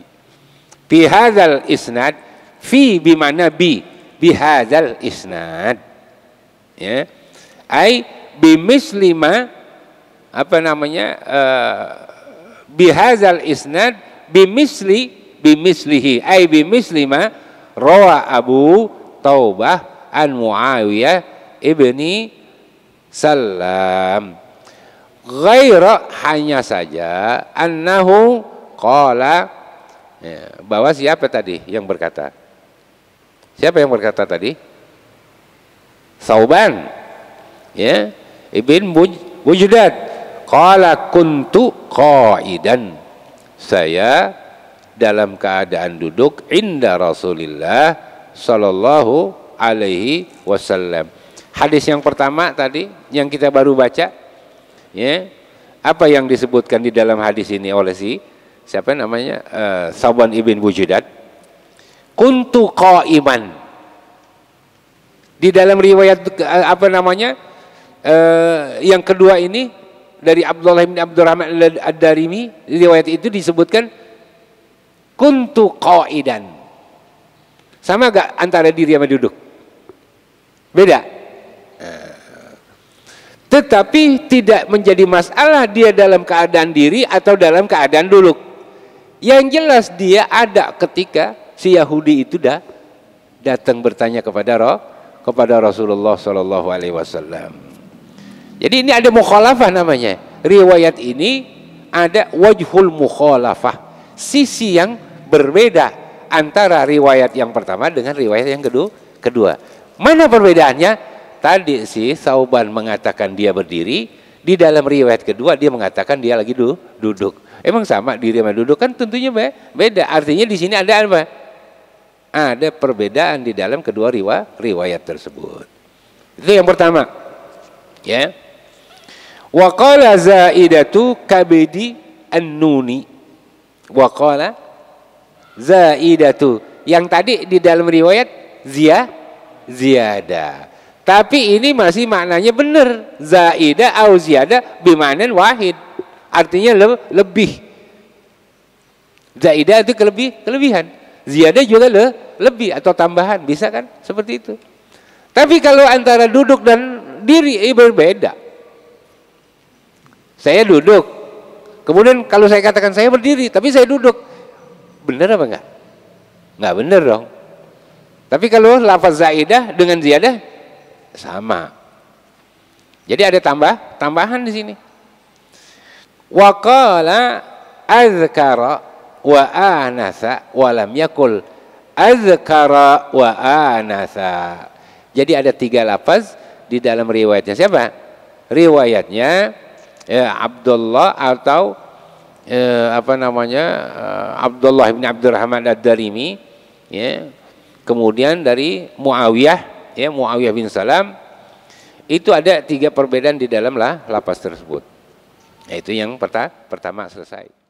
Speaker 1: fi hadzal isnad, fi bimana bi hadzal isnad, ya, ai bimisli ma apa namanya bi hadzal isnad bimislihi ai bimisli ma rawa Abu Taubah an Muawiyah ibni Salam, ghaira, hanya saja annahu qala, ya, bahwa siapa tadi yang berkata? Siapa yang berkata tadi? Sauban, ya, Ibn Wujdad. Qala kuntu qaidan, saya dalam keadaan duduk inda Rasulillah sallallahu alaihi wasallam. Hadis yang pertama tadi yang kita baru baca, ya, apa yang disebutkan di dalam hadis ini oleh siapa namanya, Thawban ibn Wujudat, kuntu qa'iman. Di dalam riwayat apa namanya, yang kedua ini dari Abdullah bin Abdurrahman ad-Darimi, riwayat itu disebutkan kuntu qa'idan. Sama gak antara diri sama duduk? Beda. Tetapi tidak menjadi masalah dia dalam keadaan diri atau dalam keadaan duduk. Yang jelas dia ada ketika si Yahudi itu datang bertanya kepada Rasulullah Shallallahu Alaihi Wasallam. Jadi ini ada mukhalafah namanya. Riwayat ini ada wajhul mukhalafah, sisi yang berbeda antara riwayat yang pertama dengan riwayat yang kedua. Mana perbedaannya? Tadi si Thawban mengatakan dia berdiri, di dalam riwayat kedua dia mengatakan dia lagi duduk. Emang sama diri sama duduk? Kan tentunya beda. Artinya di sini ada apa? Ada perbedaan di dalam kedua riwayat tersebut. Itu yang pertama. Ya. Wa qala zaidatu kabidi an-nuni. Wa qala zaidatu. Yang tadi di dalam riwayat ziyadah. Tapi ini masih maknanya benar. Zaidah au ziyadah bimanan wahid. Artinya lebih. Zaidah itu kelebihan. Ziyadah juga lebih atau tambahan. Bisa kan? Seperti itu. Tapi kalau antara duduk dan diri berbeda. Saya duduk. Kemudian kalau saya katakan saya berdiri, tapi saya duduk. Benar apa enggak? Enggak benar dong. Tapi kalau lafaz zaidah dengan ziyadah sama. Jadi ada tambahan di sini. Wa qala azkara wa anasa wa lam yakul azkara wa anasa. Jadi ada 3 lafaz di dalam riwayatnya. Siapa? Riwayatnya Abdullah atau apa namanya, Abdullah bin Abdurrahman ad-Darimi, ya. Kemudian dari Muawiyah, ya, Muawiyah bin Salam. Itu ada 3 perbedaan di dalam lafaz tersebut. Itu yang pertama selesai.